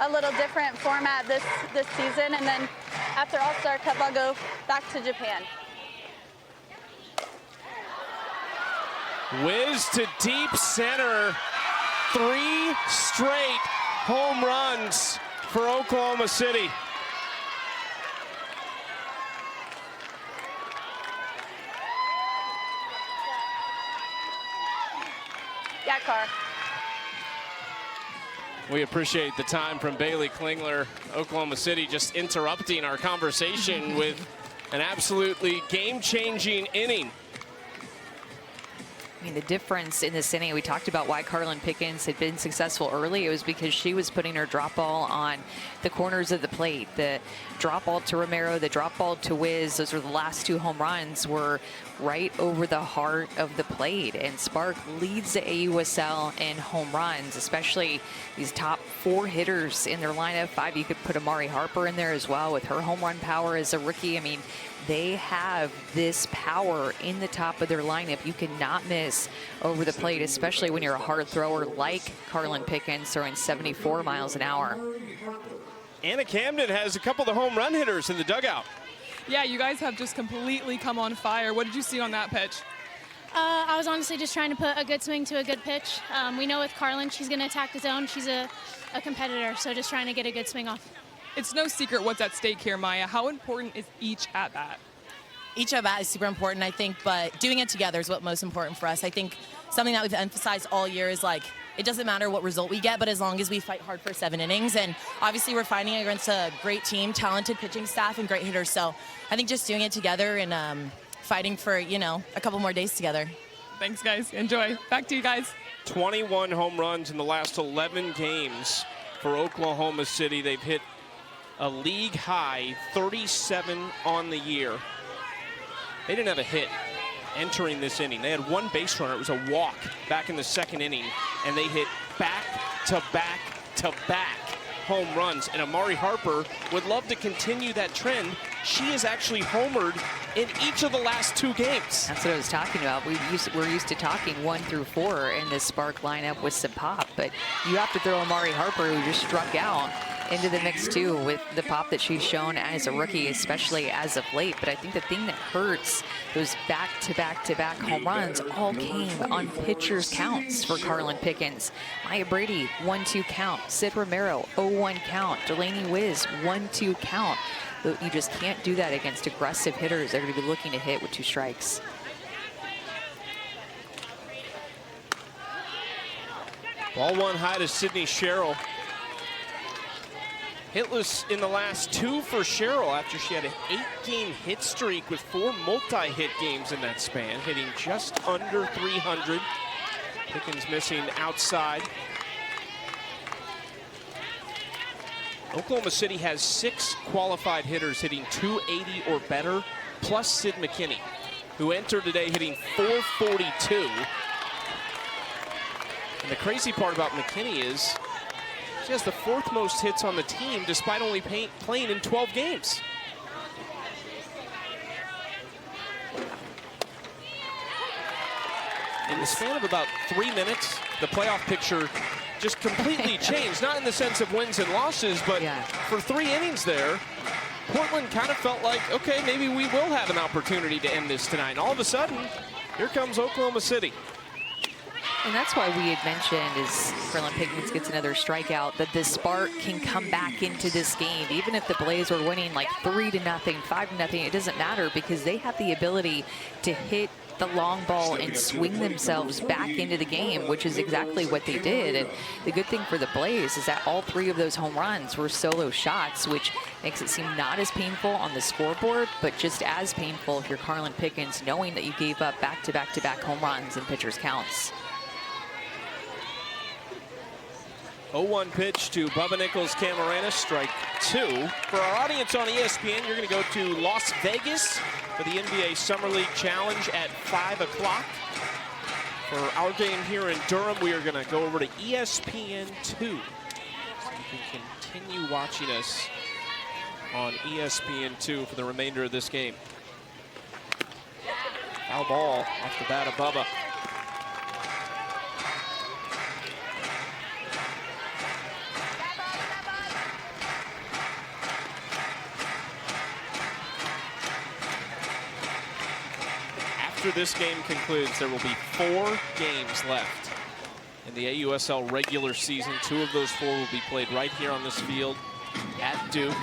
A little different format this season, and then after All-Star Cup, I'll go back to Japan. Wiz to deep center. 3 straight home runs for Oklahoma City. car. We appreciate the time from Bailey Klingler, Oklahoma City, just interrupting our conversation with an absolutely game-changing inning. I mean, the difference in this inning, we talked about why Carlin Pickens had been successful early. It was because she was putting her drop ball on the corners of the plate. The drop ball to Romero, the drop ball to Wiz, those were the last 2 home runs, were right over the heart of the plate. And Spark leads the AUSL in home runs, especially these top 4 hitters in their lineup. 5, you could put Amari Harper in there as well with her home run power as a rookie. I mean, they have this power in the top of their lineup. You cannot miss over the plate, especially when you're a hard thrower like Carlin Pickens, throwing 74 miles an hour. Anna Camden has a couple of the home run hitters in the dugout. Yeah, you guys have just completely come on fire. What did you see on that pitch? I was honestly just trying to put a good swing to a good pitch. We know with Carlin, she's going to attack the zone. She's a competitor, so just trying to get a good swing off. It's no secret what's at stake here, Maya. How important is each at-bat? Each at-bat is super important, I think, but doing it together is what's most important for us. I think something that we've emphasized all year is, like, it doesn't matter what result we get, but as long as we fight hard for 7 innings. And obviously we're fighting against a great team, talented pitching staff, and great hitters. So I think just doing it together and fighting for, you know, a couple more days together. Thanks, guys. Enjoy. Back to you guys. 21 home runs in the last 11 games for Oklahoma City. They've hit a league high 37 on the year. They didn't have a hit entering this inning. They had 1 base runner. It was a walk back in the 2nd inning, and they hit back-to-back-to-back home runs. And Amari Harper would love to continue that trend. She has actually homered in each of the last 2 games. That's what I was talking about. We're used to talking 1 through 4 in this Spark lineup with some pop, but you have to throw Amari Harper, who just struck out, into the mix too with the pop that she's shown as a rookie, especially as of late. But I think the thing that hurts, those back-to-back-to-back home runs all came on pitchers' counts for Carlin Pickens. Maya Brady, 1-2 count. Sid Romero, 0-1 count. Delaney Wiz, 1-2 count. You just can't do that against aggressive hitters. They're going to be looking to hit with 2 strikes. Ball 1 high to Sydney Sherrill. Hitless in the last 2 for Sherrill after she had an 8-game hit streak with 4 multi-hit games in that span, hitting just under 300. Pickens missing outside. Oklahoma City has 6 qualified hitters hitting 280 or better, plus Sid McKinney, who entered today hitting 442. And the crazy part about McKinney is she has the 4th most hits on the team despite only playing in 12 games. In the span of about 3 minutes, the playoff picture just completely changed. Not in the sense of wins and losses, but for 3 innings there, Portland kind of felt like, okay, maybe we will have an opportunity to end this tonight. And all of a sudden, here comes Oklahoma City. And that's why we had mentioned, as Carlin Pickens gets another strikeout, that the Spark can come back into this game. Even if the Blaze were winning like 3-0, 5-0, it doesn't matter, because they have the ability to hit the long ball and swing themselves back into the game, which is exactly what they did. And the good thing for the Blaze is that all 3 of those home runs were solo shots, which makes it seem not as painful on the scoreboard, but just as painful if you're Carlin Pickens, knowing that you gave up back-to-back-to-back home runs in pitchers' counts. 0-1 pitch to Bubba Nichols Camarena, strike 2. For our audience on ESPN, you're going to go to Las Vegas for the NBA Summer League Challenge at 5 o'clock. For our game here in Durham, we are going to go over to ESPN 2. So you can continue watching us on ESPN 2 for the remainder of this game. Foul ball off the bat of Bubba. After this game concludes, there will be 4 games left in the AUSL regular season. 2 of those 4 will be played right here on this field at Duke.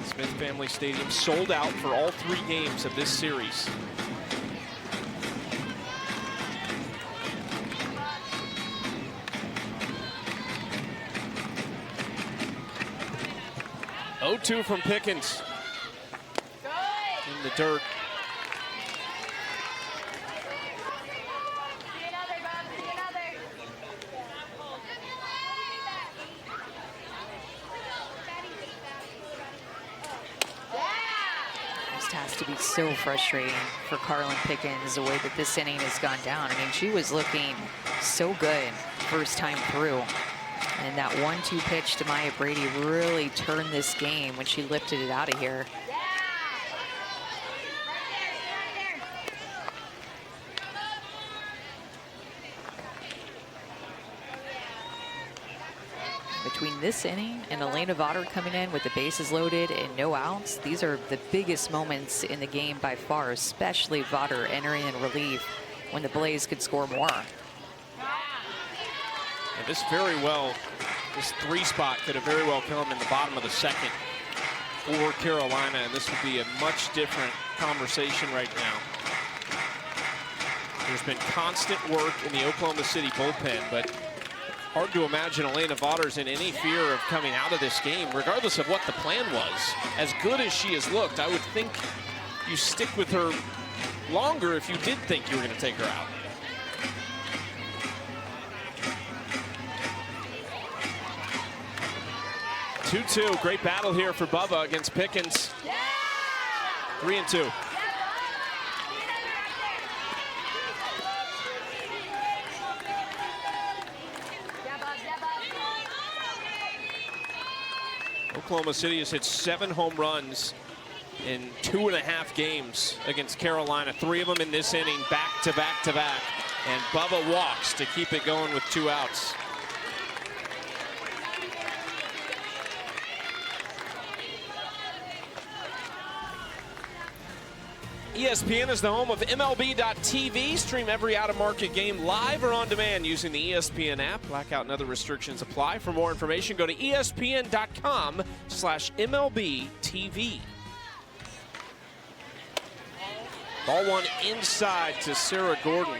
Smith Family Stadium sold out for all 3 games of this series. 0-2 from Pickens. In the dirt. Has to be so frustrating for Carlin Pickens the way that this inning has gone down. I mean, she was looking so good first time through. And that 1-2 pitch to Maya Brady really turned this game when she lifted it out of here. Between this inning and Elena Vaughter coming in with the bases loaded and no outs, these are the biggest moments in the game by far, especially Vaughter entering in relief when the Blaze could score more. And this very well, this 3 spot could have very well come in the bottom of the second for Carolina, and this would be a much different conversation right now. There's been constant work in the Oklahoma City bullpen, but hard to imagine Elena Vaughter's in any fear of coming out of this game, regardless of what the plan was. As good as she has looked, I would think you stick with her longer if you did think you were going to take her out. Two-two, great battle here for Bubba against Pickens. 3-2. Oklahoma City has hit 7 home runs in 2.5 games against Carolina. 3 of them in this inning, back to back to back. And Bubba walks to keep it going with 2 outs. ESPN is the home of MLB.TV. Stream every out-of-market game live or on demand using the ESPN app. Blackout and other restrictions apply. For more information, go to ESPN.com/MLB.TV. Ball 1 inside to Sarah Gordon.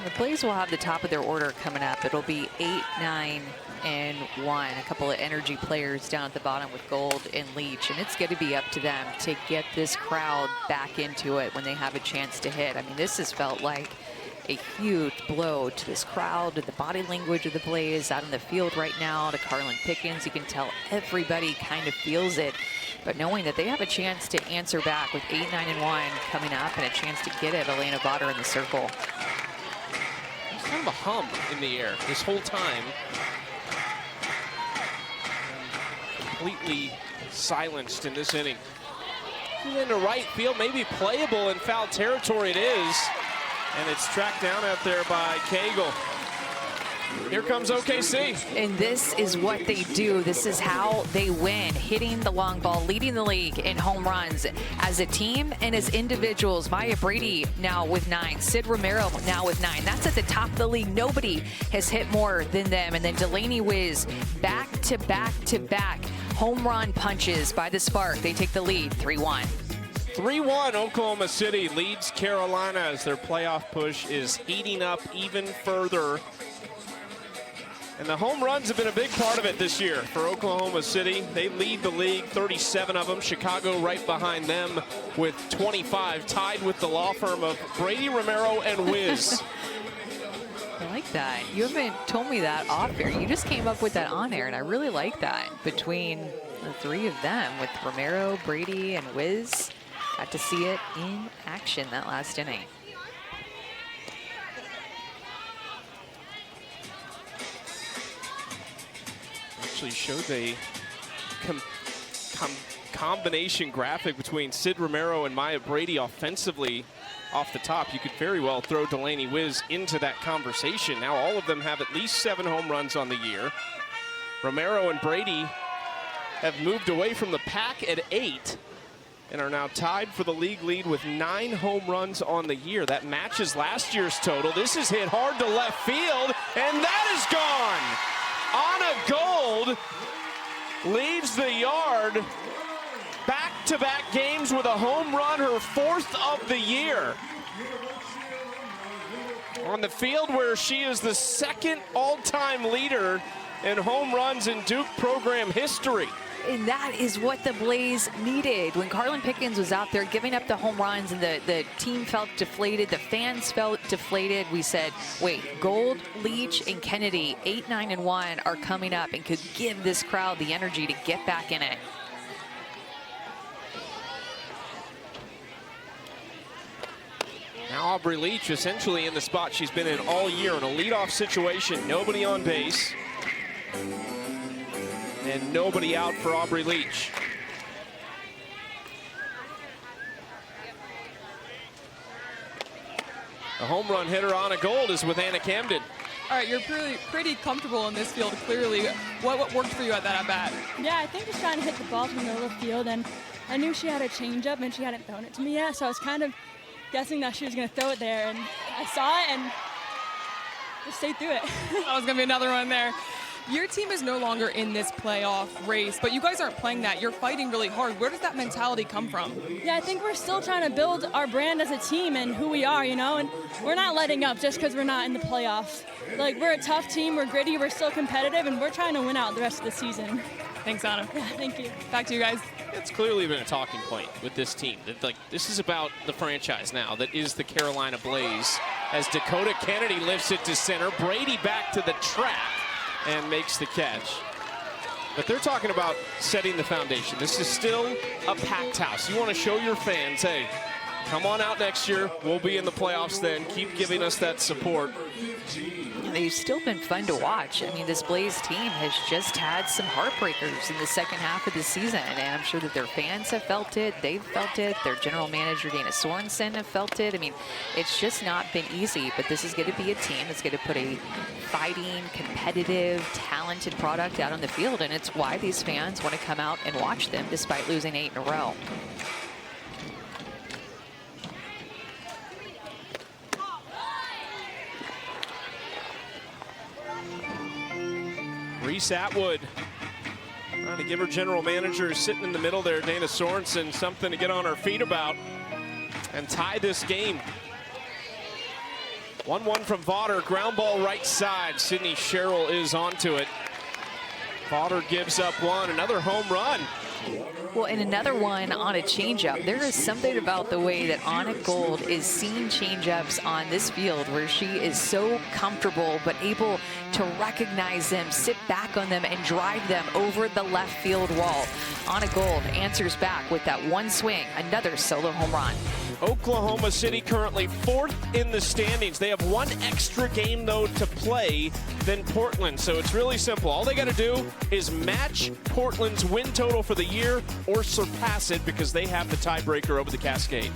The Blaze will have the top of their order coming up. It'll be 8, 9, and 1. A couple of energy players down at the bottom with Gold and Leach, and it's going to be up to them to get this crowd back into it when they have a chance to hit. I mean, this has felt like a huge blow to this crowd, to the body language of the Blaze out in the field right now, to Carlin Pickens. You can tell everybody kind of feels it, but knowing that they have a chance to answer back with 8, 9, and 1 coming up and a chance to get at Elena Vaughter in the circle. There's kind of a hum in the air this whole time. Completely silenced in this inning. Into right field, maybe playable in foul territory. It is, and it's tracked down out there by Cagle. Here comes OKC. And this is what they do. This is how they win. Hitting the long ball, leading the league in home runs as a team and as individuals. Maya Brady now with 9. Sid Romero now with 9. That's at the top of the league. Nobody has hit more than them. And then Delaney Wiz back to back to back home run punches by the Spark. They take the lead 3-1. 3-1, Oklahoma City leads Carolina as their playoff push is heating up even further. And the home runs have been a big part of it this year for Oklahoma City. They lead the league, 37 of them. Chicago right behind them with 25, tied with the law firm of Brady, Romero, and Wiz. I like that. You haven't told me that off air. You just came up with that on air, and I really like that. Between the 3 of them with Romero, Brady, and Wiz, got to see it in action that last inning. Showed a combination graphic between Sid Romero and Maya Brady offensively off the top. You could very well throw Delaney Wiz into that conversation. Now all of them have at least 7 home runs on the year. Romero and Brady have moved away from the pack at 8 and are now tied for the league lead with 9 home runs on the year. That matches last year's total. This is hit hard to left field, and that is gone. Anna Gold leaves the yard. Back-to-back games with a home run, her 4th of the year. On the field where she is the 2nd all-time leader in home runs in Duke program history. And that is what the Blaze needed. When Carlin Pickens was out there giving up the home runs and the team felt deflated, the fans felt deflated, we said, wait, Gold, Leach, and Kennedy, 8, 9, and 1 are coming up and could give this crowd the energy to get back in it. Now Aubrey Leach essentially in the spot she's been in all year in a leadoff situation, nobody on base. And nobody out for Aubrey Leach. The home run hitter Anna Gold is with Anna Camden. All right, you're pretty comfortable in this field, clearly. What worked for you at that at-bat? Yeah, I think just trying to hit the ball from the middle of the field, and I knew she had a changeup and she hadn't thrown it to me yet, so I was kind of guessing that she was going to throw it there, and I saw it and just stayed through it. That was going to be another one there. Your team is no longer in this playoff race, but you guys aren't playing that. You're fighting really hard. Where does that mentality come from? Yeah, I think we're still trying to build our brand as a team and who we are, you know, and we're not letting up just because we're not in the playoffs. Like, we're a tough team, we're gritty, we're still competitive, and we're trying to win out the rest of the season. Thanks, Anna. Yeah, thank you. Back to you guys. It's clearly been a talking point with this team. That, like, this is about the franchise now. That is the Carolina Blaze. As Dakota Kennedy lifts it to center, Brady back to the track and makes the catch. But they're talking about setting the foundation. This is still a packed house. You want to show your fans, hey, come on out next year. We'll be in the playoffs then. Keep giving us that support. They've still been fun to watch. I mean, this Blaze team has just had some heartbreakers in the second half of the season, and I'm sure that their fans have felt it. They've felt it. Their general manager, Dana Sorensen, have felt it. I mean, it's just not been easy, but this is going to be a team that's going to put a fighting, competitive, talented product out on the field, and it's why these fans want to come out and watch them despite losing 8 in a row. Reese Atwood trying to give her general manager sitting in the middle there, Dana Sorensen, something to get on her feet about and tie this game. 1-1 from Vaughter, ground ball right side. Sydney Sherrill is onto it. Vaughter gives up one, another home run. Well, and another one on a changeup. There is something about the way that Anna Gold is seeing changeups on this field where she is so comfortable but able to recognize them, sit back on them, and drive them over the left field wall. Anna Gold answers back with that one swing, another solo home run. Oklahoma City currently 4th in the standings. They have one extra game, though, to play than Portland. So it's really simple. All they got to do is match Portland's win total for the year or surpass it because they have the tiebreaker over the Cascade.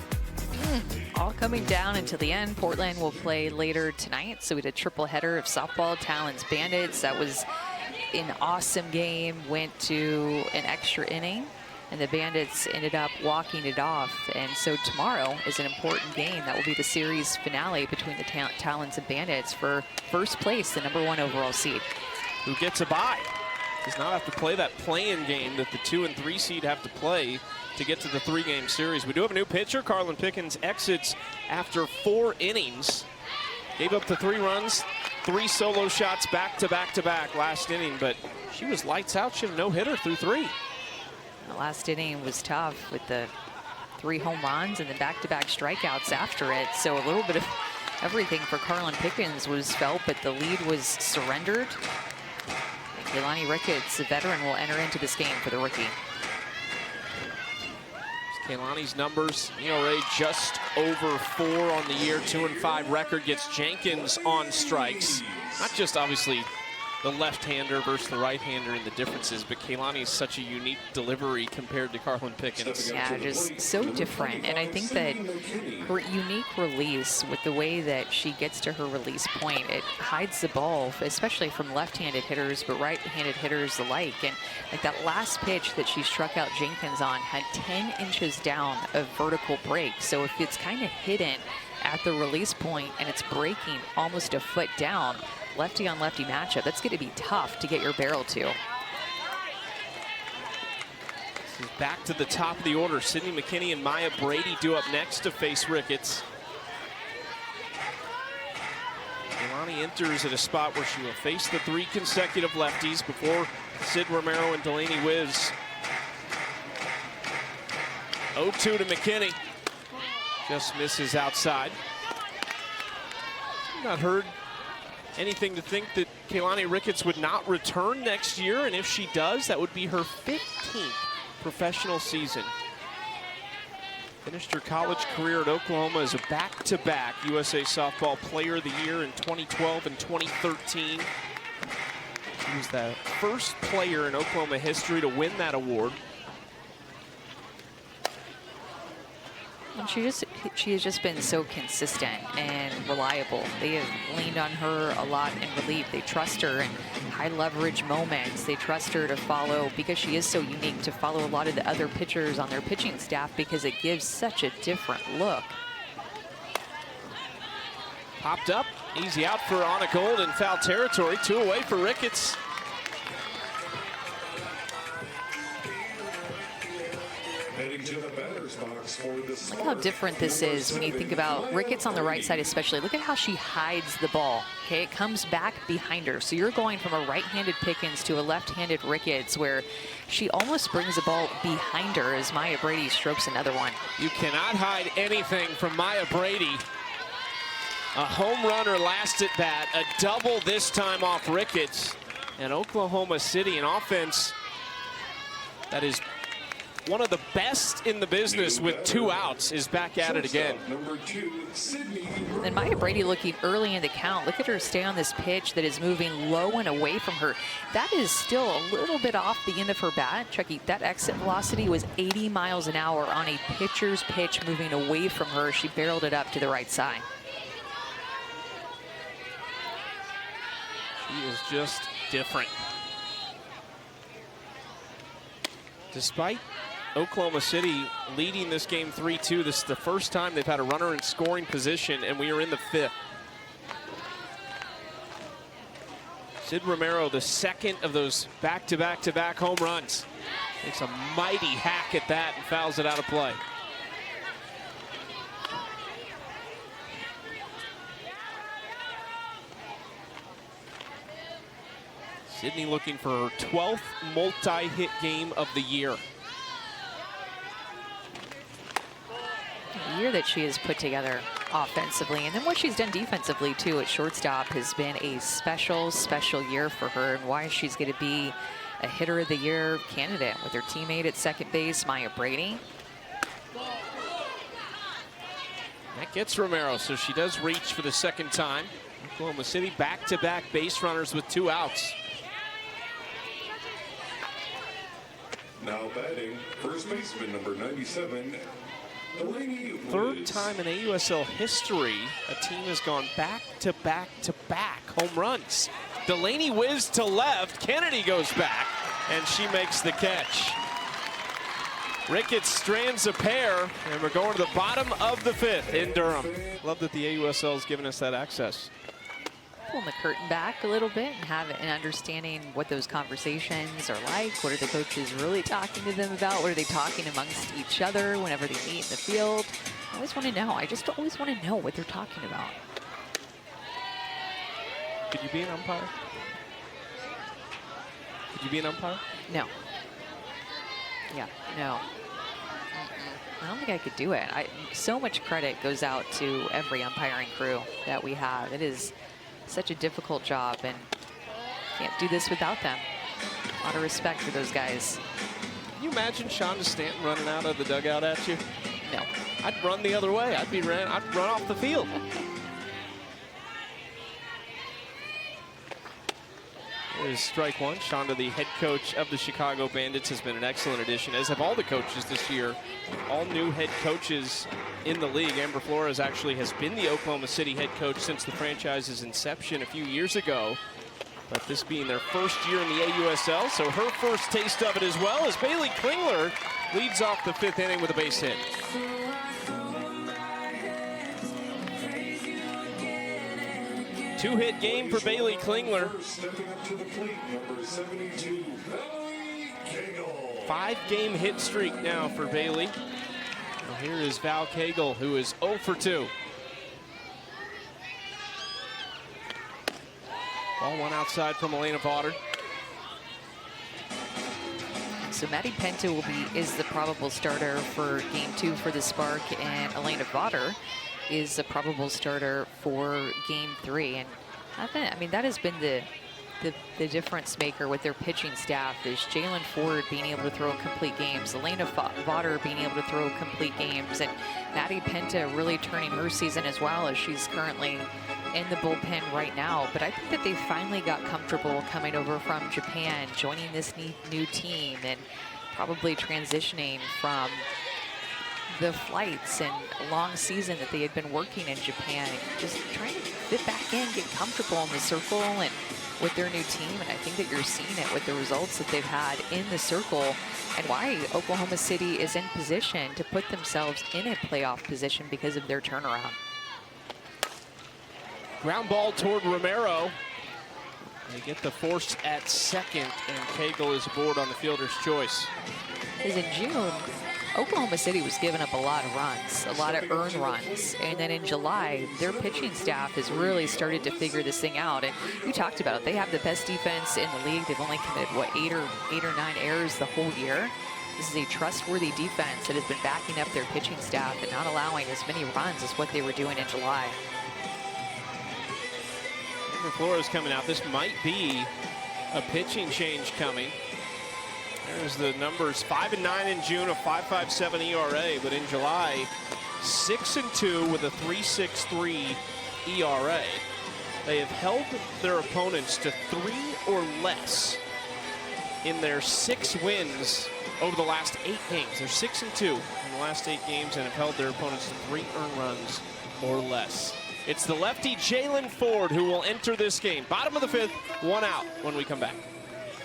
All coming down until the end. Portland will play later tonight. So we had a triple header of softball, Talons Bandits. That was an awesome game. Went to an extra inning, and the Bandits ended up walking it off. And so tomorrow is an important game. That will be the series finale between the Talons and Bandits for first place, the #1 overall seed. Who gets a bye? Does not have to play that play-in game that the 2 and 3 seed have to play to get to the 3-game series. We do have a new pitcher. Carlin Pickens exits after 4 innings. Gave up the 3 runs, 3 solo shots back to back to back last inning, but she was lights out. She had a no-hitter through 3. The last inning was tough with the 3 home runs and the back-to-back strikeouts after it. So a little bit of everything for Carlin Pickens was felt, but the lead was surrendered. And Keilani Ricketts, the veteran, will enter into this game for the rookie. Keilani's numbers, ERA just over 4 on the year, 2-5 record, gets Jenkins on strikes. Not just obviously the left-hander versus the right-hander and the differences, but Keilani is such a unique delivery compared to Carlin Pickens. Yeah, just so different. And I think that her unique release, with the way that she gets to her release point, it hides the ball, especially from left-handed hitters, but right-handed hitters alike. And like that last pitch that she struck out Jenkins on had 10 inches down of vertical break. So if it's kind of hidden at the release point and it's breaking almost a foot down, lefty on lefty matchup, that's going to be tough to get your barrel to. This is back to the top of the order. Sydney McKinney and Maya Brady due up next to face Ricketts. Keilani enters at a spot where she will face the 3 consecutive lefties before Sid Romero and Delaney Wiz. 0-2 to McKinney. Just misses outside. Not heard anything to think that Keilani Ricketts would not return next year, and if she does, that would be her 15th professional season. Finished her college career at Oklahoma as a back-to-back USA Softball Player of the Year in 2012 and 2013. She was the first player in Oklahoma history to win that award. And she has just been so consistent and reliable. They have leaned on her a lot in relief. They trust her in high leverage moments. They trust her to follow, because she is so unique, to follow a lot of the other pitchers on their pitching staff, because it gives such a different look. Popped up, easy out for Anna Gold in foul territory. 2 away for Ricketts. Heading to the batter's box for the Look how different this is when you think about Ricketts on the right side especially. Look at how she hides the ball. Okay, it comes back behind her. So you're going from a right-handed Pickens to a left-handed Ricketts, where she almost brings the ball behind her as Maya Brady strokes another one. You cannot hide anything from Maya Brady. A home run her last at bat, a double this time off Ricketts. And Oklahoma City, an offense that is one of the best in the business with 2 outs, is back at it again. Number 2, Sydney. And Maya Brady looking early in the count. Look at her stay on this pitch that is moving low and away from her. That is still a little bit off the end of her bat. Chucky, that exit velocity was 80 miles an hour on a pitcher's pitch moving away from her. She barreled it up to the right side. She is just different. Despite Oklahoma City leading this game 3-2, this is the first time they've had a runner in scoring position, and we are in the 5th. Sid Romero, the second of those back-to-back-to-back home runs. Takes a mighty hack at that and fouls it out of play. Sydney looking for her 12th multi-hit game of the year. The year that she has put together offensively, and then what she's done defensively too at shortstop, has been a special, special year for her, and why she's going to be a hitter of the year candidate with her teammate at second base, Maya Brady. That gets Romero, so she does reach for the second time. Oklahoma City back-to-back base runners with 2 outs. Now batting, first baseman number 97, Delaney Wiz. 3rd time in AUSL history a team has gone back-to-back-to-back home runs. Delaney Wiz to left, Kennedy goes back, and she makes the catch. Ricketts strands a pair, and we're going to the bottom of the 5th in Durham. Love that the AUSL has given us that access. Pulling the curtain back a little bit and have an understanding what those conversations are like. What are the coaches really talking to them about? What are they talking amongst each other whenever they meet in the field? I always want to know. I just always want to know what they're talking about. Could you be an umpire? Could you be an umpire? No. Yeah, no. I don't think I could do it. So much credit goes out to every umpiring crew that we have. It is such a difficult job, and can't do this without them. A lot of respect for those guys. Can you imagine Shonda Stanton running out of the dugout at you? No. I'd run the other way. I'd run off the field. There's strike one. Shonda, the head coach of the Chicago Bandits, has been an excellent addition, as have all the coaches this year. All new head coaches in the league. Amber Flores actually has been the Oklahoma City head coach since the franchise's inception a few years ago. But this being their first year in the AUSL, so her first taste of it as well, as Bailey Klingler leads off the 5th inning with a base hit. Two-hit game for Bailey Klingler. Stepping up to the plate, number 72, Valerie Cagle. 5-game hit streak now for Bailey. Well, here is Val Cagle, who is 0 for 2. Ball one outside from Elena Vaughter. So Maddie Penta is the probable starter for game 2 for the Spark, and Elena Vaughter is the probable starter for game 3. And I mean, that has been the difference maker with their pitching staff, is Jalen Ford being able to throw complete games, Elena Vaughter being able to throw complete games, and Maddie Penta really turning her season as well, as she's currently in the bullpen right now. But I think that they finally got comfortable coming over from Japan, joining this new team, and probably transitioning from the flights and a long season that they had been working in Japan, just trying to fit back in, get comfortable in the circle and with their new team. And I think that you're seeing it with the results that they've had in the circle, and why Oklahoma City is in position to put themselves in a playoff position because of their turnaround. Ground ball toward Romero. They get the force at second, and Cagle is aboard on the fielder's choice. Because in June, Oklahoma City was giving up a lot of runs, a lot of earned runs. And then in July, their pitching staff has really started to figure this thing out. And you talked about it. They have the best defense in the league. They've only committed, what, 8 or 9 errors the whole year. This is a trustworthy defense that has been backing up their pitching staff and not allowing as many runs as what they were doing in July. Flores coming out. This might be a pitching change coming. There's the numbers: 5 and 9 in June, a 5.57 ERA, but in July, 6 and 2 with a 3.63 ERA. They have held their opponents to 3 or less in their 6 wins over the last 8 games. They're 6 and 2 in the last 8 games and have held their opponents to 3 earned runs or less. It's the lefty Jalen Ford who will enter this game. Bottom of the 5th, 1 out when we come back.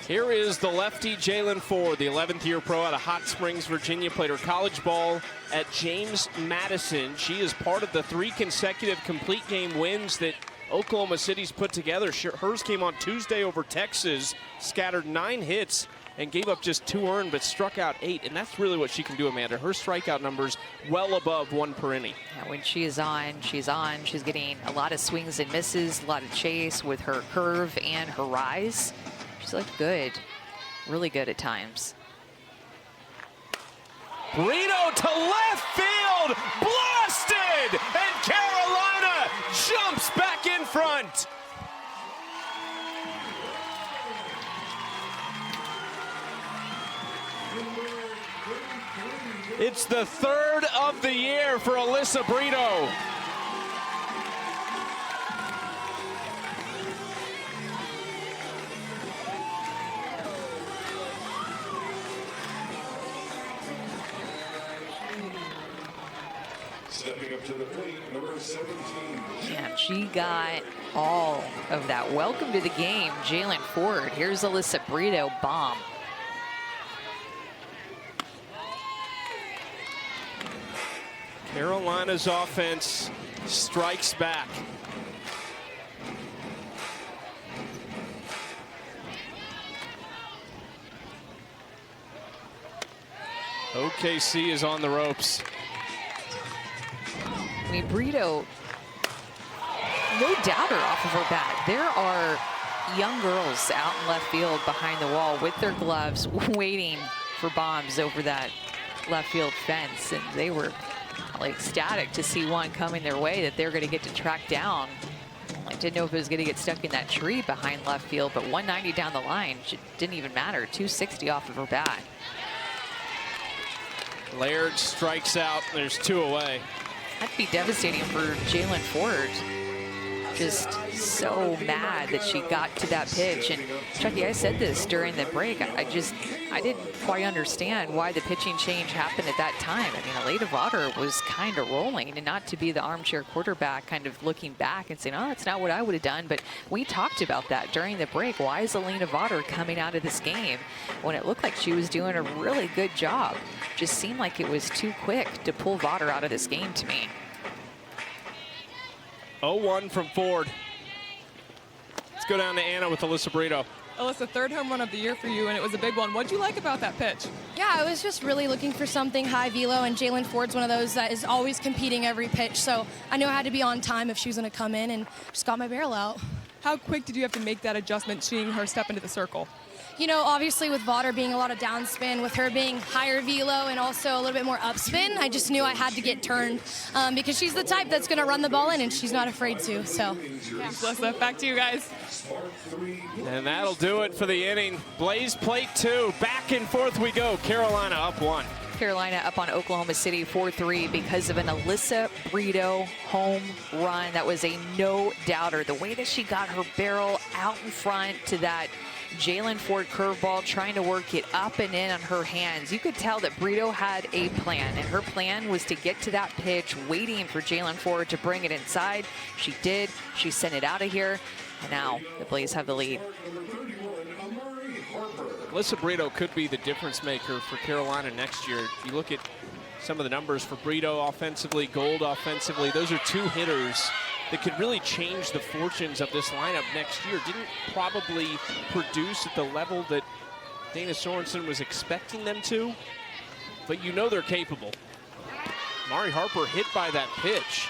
Here is the lefty Jalen Ford, the 11th year pro out of Hot Springs, Virginia, played her college ball at James Madison. She is part of the 3 consecutive complete game wins that Oklahoma City's put together. Hers came on Tuesday over Texas, scattered 9 hits and gave up just 2 earned, but struck out 8. And that's really what she can do, Amanda. Her strikeout numbers well above 1 per inning. Yeah, when she is on, she's on. She's getting a lot of swings and misses, a lot of chase with her curve and her rise. She's looked good, really good at times. Brito to left field, blasted! And Carolina jumps back in front. It's the 3rd of the year for Alyssa Brito. Stepping up to the plate, number 17. Yeah, she got all of that. Welcome to the game, Jalen Ford. Here's Alyssa Brito, bomb. Carolina's offense strikes back. OKC is on the ropes. I mean, Brito, no doubter off of her bat. There are young girls out in left field behind the wall with their gloves waiting for bombs over that left field fence, and they were like ecstatic to see one coming their way that they're going to get to track down. I didn't know if it was going to get stuck in that tree behind left field, but 190 down the line, it didn't even matter. 260 off of her bat. Laird strikes out. There's 2 away. That'd be devastating for Jalen Ford. Just so mad that she got to that pitch. And Chucky, I said this during the break. I didn't quite understand why the pitching change happened at that time. I mean, Elena Vaughter was kind of rolling, and not to be the armchair quarterback kind of looking back and saying, oh, that's not what I would have done. But we talked about that during the break. Why is Elena Vaughter coming out of this game when it looked like she was doing a really good job? Just seemed like it was too quick to pull Vaughter out of this game to me. 0-1 from Ford. Let's go down to Anna with Alyssa Brito. Alyssa, 3rd home run of the year for you, and it was a big one. What'd you like about that pitch? Yeah, I was just really looking for something high velo, and Jalen Ford's one of those that is always competing every pitch, so I knew I had to be on time if she was going to come in, and just got my barrel out. How quick did you have to make that adjustment, seeing her step into the circle? You know, obviously with Vaughter being a lot of downspin, with her being higher velo and also a little bit more upspin, I just knew I had to get turned because she's the type that's going to run the ball in, and she's not afraid to. So, thanks, Alyssa. Back to you guys. And that'll do it for the inning. Blaze plate 2. Back and forth we go. Carolina up 1. Carolina up on Oklahoma City 4-3 because of an Alyssa Brito home run. That was a no-doubter. The way that she got her barrel out in front to that Jalen Ford curveball, trying to work it up and in on her hands. You could tell that Brito had a plan, and her plan was to get to that pitch, waiting for Jalen Ford to bring it inside. She did. She sent it out of here, and now the Blaze have the lead. Alyssa Brito could be the difference maker for Carolina next year. If you look at some of the numbers for Brito offensively, Gold offensively, those are 2 hitters that could really change the fortunes of this lineup next year. Didn't probably produce at the level that Dana Sorensen was expecting them to, but you know they're capable. Mari Harper hit by that pitch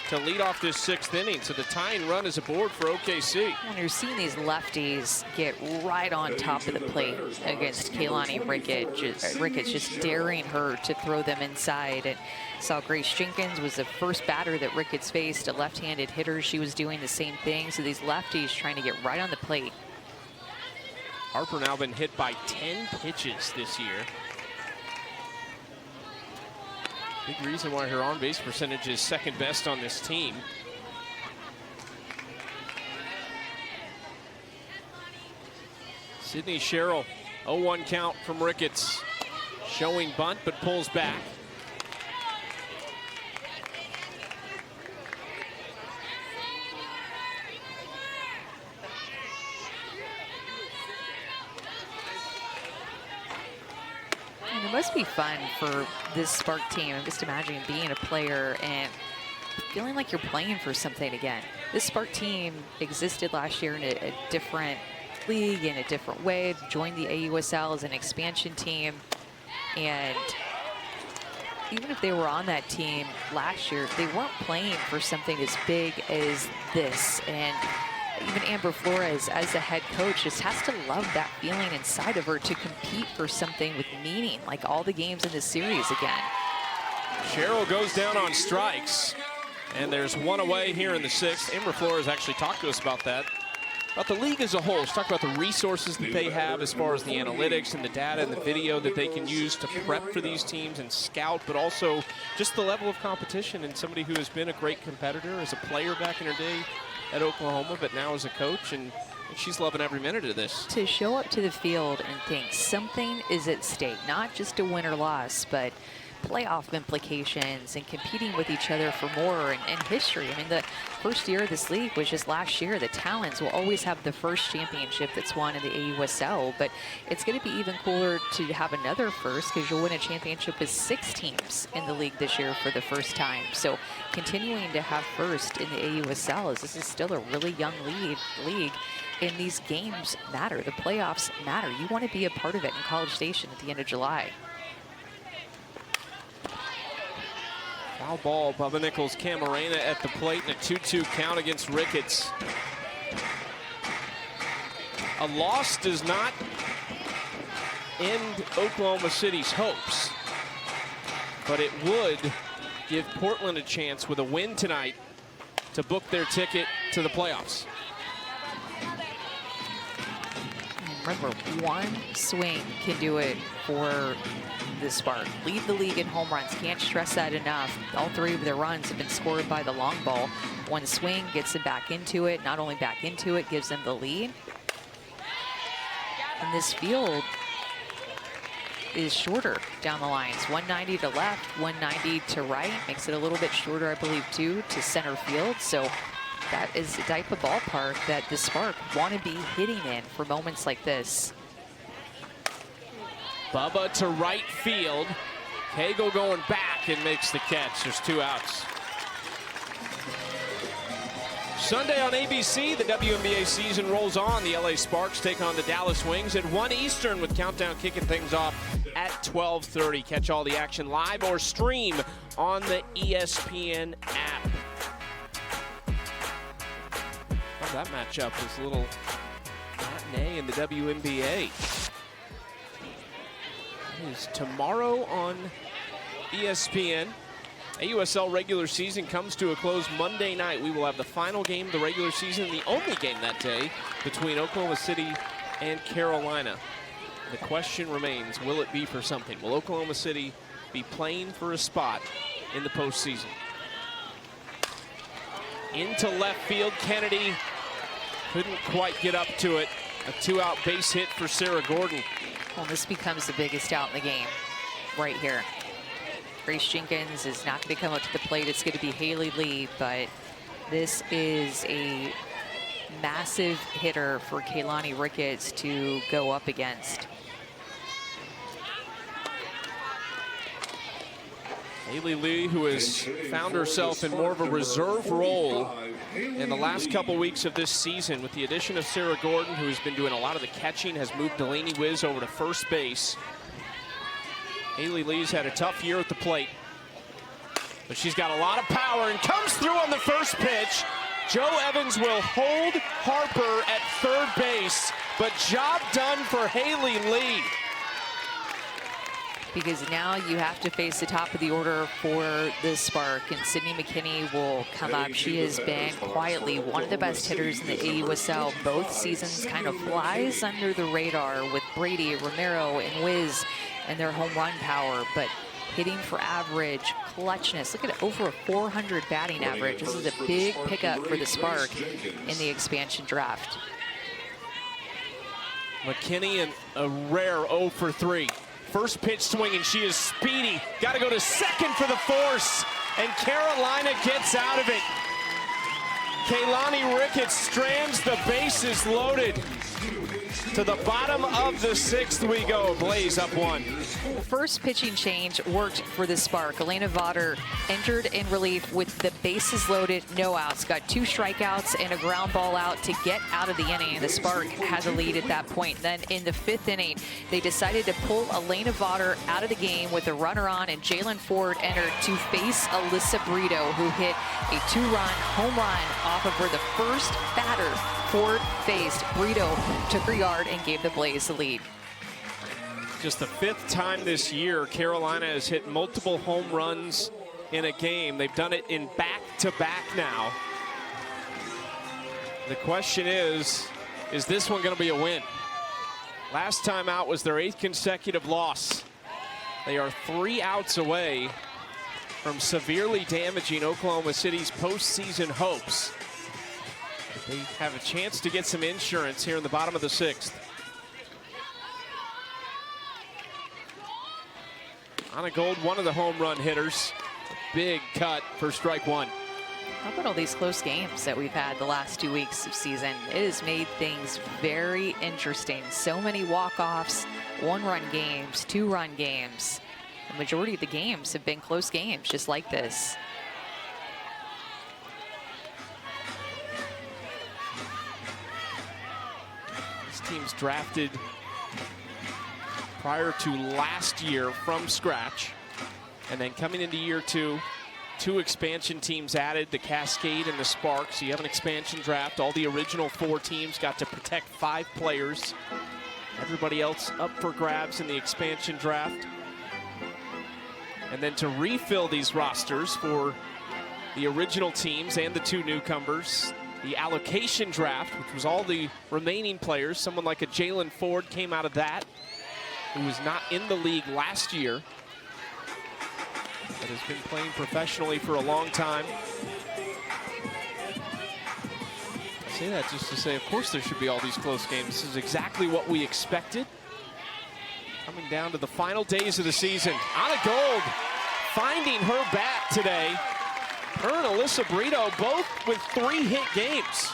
to lead off this 6th inning, so the tying run is aboard for OKC. When you're seeing these lefties get right on top of the plate against Kaylani Ricketts, just daring her to throw them inside. And saw Grace Jenkins was the first batter that Ricketts faced, a left-handed hitter. She was doing the same thing. So these lefties trying to get right on the plate. Harper now been hit by 10 pitches this year. Big reason why her on-base percentage is 2nd best on this team. Sydney Sherrill, 0-1 count from Ricketts. Showing bunt, but pulls back. And it must be fun for this Spark team. I'm just imagining being a player and feeling like you're playing for something again. This Spark team existed last year in a different league, in a different way, joined the AUSL as an expansion team. And even if they were on that team last year, they weren't playing for something as big as this. And even Amber Flores, as the head coach, just has to love that feeling inside of her to compete for something with meaning, like all the games in this series again. Sherrill goes down on strikes, and there's 1 away here in the 6th. Amber Flores actually talked to us about that, about the league as a whole. She talked about the resources that they have as far as the analytics and the data and the video that they can use to prep for these teams and scout, but also just the level of competition, and somebody who has been a great competitor as a player back in her day at Oklahoma, but now as a coach, and she's loving every minute of this. To show up to the field and think something is at stake, not just a win or loss, but playoff implications and competing with each other for more and history. I mean, the first year of this league was just last year. The Talons will always have the first championship that's won in the AUSL, but it's going to be even cooler to have another first because you'll win a championship with 6 teams in the league this year for the first time. So continuing to have first in the AUSL, as this is still a really young league, and these games matter. The playoffs matter. You want to be a part of it in College Station at the end of July. Foul ball, Bubba Nichols, Camarena at the plate, and a 2-2 count against Ricketts. A loss does not end Oklahoma City's hopes, but it would give Portland a chance with a win tonight to book their ticket to the playoffs. Remember, one swing can do it for the Spark. Lead the league in home runs. Can't stress that enough. All 3 of their runs have been scored by the long ball. One swing gets them back into it. Not only back into it, gives them the lead. And this field is shorter down the lines. 190 to left, 190 to right. Makes it a little bit shorter, I believe, too, to center field. So that is the type of ballpark that the Spark want to be hitting in for moments like this. Bubba to right field. Cagle going back and makes the catch. There's 2 outs. Sunday on ABC, the WNBA season rolls on. The LA Sparks take on the Dallas Wings at 1 Eastern, with Countdown kicking things off at 12:30. Catch all the action live or stream on the ESPN app. How That matchup was a little matinee in the WNBA. It is tomorrow on ESPN. AUSL regular season comes to a close Monday night. We will have the final game of the regular season, the only game that day between Oklahoma City and Carolina. The question remains, will it be for something? Will Oklahoma City be playing for a spot in the postseason? Into left field, Kennedy couldn't quite get up to it. A 2-out base hit for Sarah Gordon. Well, this becomes the biggest out in the game right here. Grace Jenkins is not going to come up to the plate. It's going to be Haley Lee, but this is a massive hitter for Kaylani Ricketts to go up against. Haley Lee, who has found herself in more of a reserve role in the last couple weeks of this season with the addition of Sarah Gordon, who has been doing a lot of the catching, has moved Delaney Wiz over to first base. Haley Lee's had a tough year at the plate, but she's got a lot of power and comes through on the first pitch. Joe Evans will hold Harper at third base, but job done for Haley Lee. Because now you have to face the top of the order for the Spark, and Sydney McKinney will come up. She has been quietly one of the best hitters in the AUSL both seasons, kind of flies under the radar with Brady, Romero, and Wiz and their home run power, but hitting for average, clutchness. Look at over a 400 batting average. This is a big pickup for the Spark in the expansion draft. McKinney and a rare 0 for 3. First pitch swinging, she is speedy. Got to go to second for the force, and Carolina gets out of it. Kaylani Ricketts strands the bases loaded. To the bottom of the 6th we go. Blaze up 1. The first pitching change worked for the Spark. Elena Votter entered in relief with the bases loaded, no outs. Got 2 strikeouts and a ground ball out to get out of the inning. The Spark had the lead at that point. Then in the 5th inning, they decided to pull Elena Votter out of the game with a runner on, and Jalen Ford entered to face Alyssa Brito, who hit a 2-run home run off of her. The first batter Ford faced. Brito took her yard and gave the Blaze the lead. Just the 5th time this year Carolina has hit multiple home runs in a game. They've done it in back-to-back now. The question is this one going to be a win? Last time out was their 8th consecutive loss. They are 3 outs away from severely damaging Oklahoma City's postseason hopes. They have a chance to get some insurance here in the bottom of the 6th. Anna Gold, one of the home run hitters. Big cut for strike 1. How about all these close games that we've had the last 2 weeks of season? It has made things very interesting. So many walk-offs, 1-run games, 2-run games. The majority of the games have been close games, just like this. Teams drafted prior to last year from scratch, and then coming into year 2, 2 expansion teams added, the Cascade and the Spark. So you have an expansion draft. All the original 4 teams got to protect 5 players. Everybody else up for grabs in the expansion draft. And then to refill these rosters for the original teams and the 2 newcomers, the allocation draft, which was all the remaining players. Someone like a Jalen Ford came out of that, who was not in the league last year, but has been playing professionally for a long time. I say that just to say, of course there should be all these close games. This is exactly what we expected. Coming down to the final days of the season. Anna Gold finding her bat today. Her and Alyssa Brito both with 3 hit games.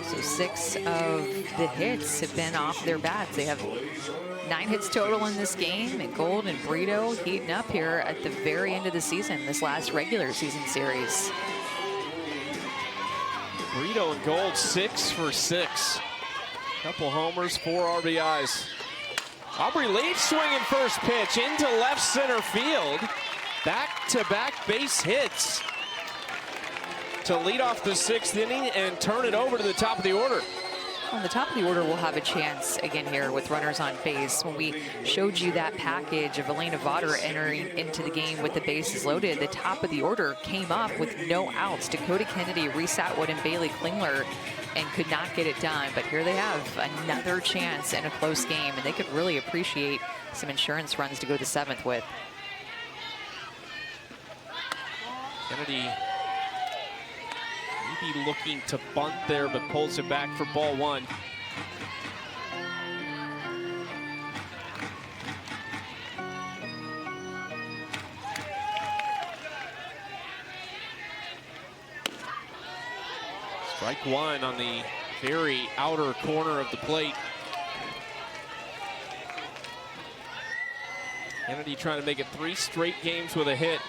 So 6 of the hits have been off their bats. They have 9 hits total in this game, and Gold and Brito heating up here at the very end of the season, this last regular season series. Brito and Gold 6 for 6. Couple homers, 4 RBIs. Aubrey Leach swinging first pitch into left center field. Back-to-back base hits. to lead off the 6th inning and turn it over to the top of the order. On the top of the order, we'll have a chance again here with runners on base. When we showed you that package of Elena Vaughter entering into the game with the bases loaded, the top of the order came up with no outs. Dakota Kennedy, Reese Atwood, and Bailey Klingler, and could not get it done. But here they have another chance in a close game, and they could really appreciate some insurance runs to go to the 7th with. Kennedy maybe looking to bunt there, but pulls it back for ball 1. Strike 1 on the very outer corner of the plate. Kennedy trying to make it 3 straight games with a hit.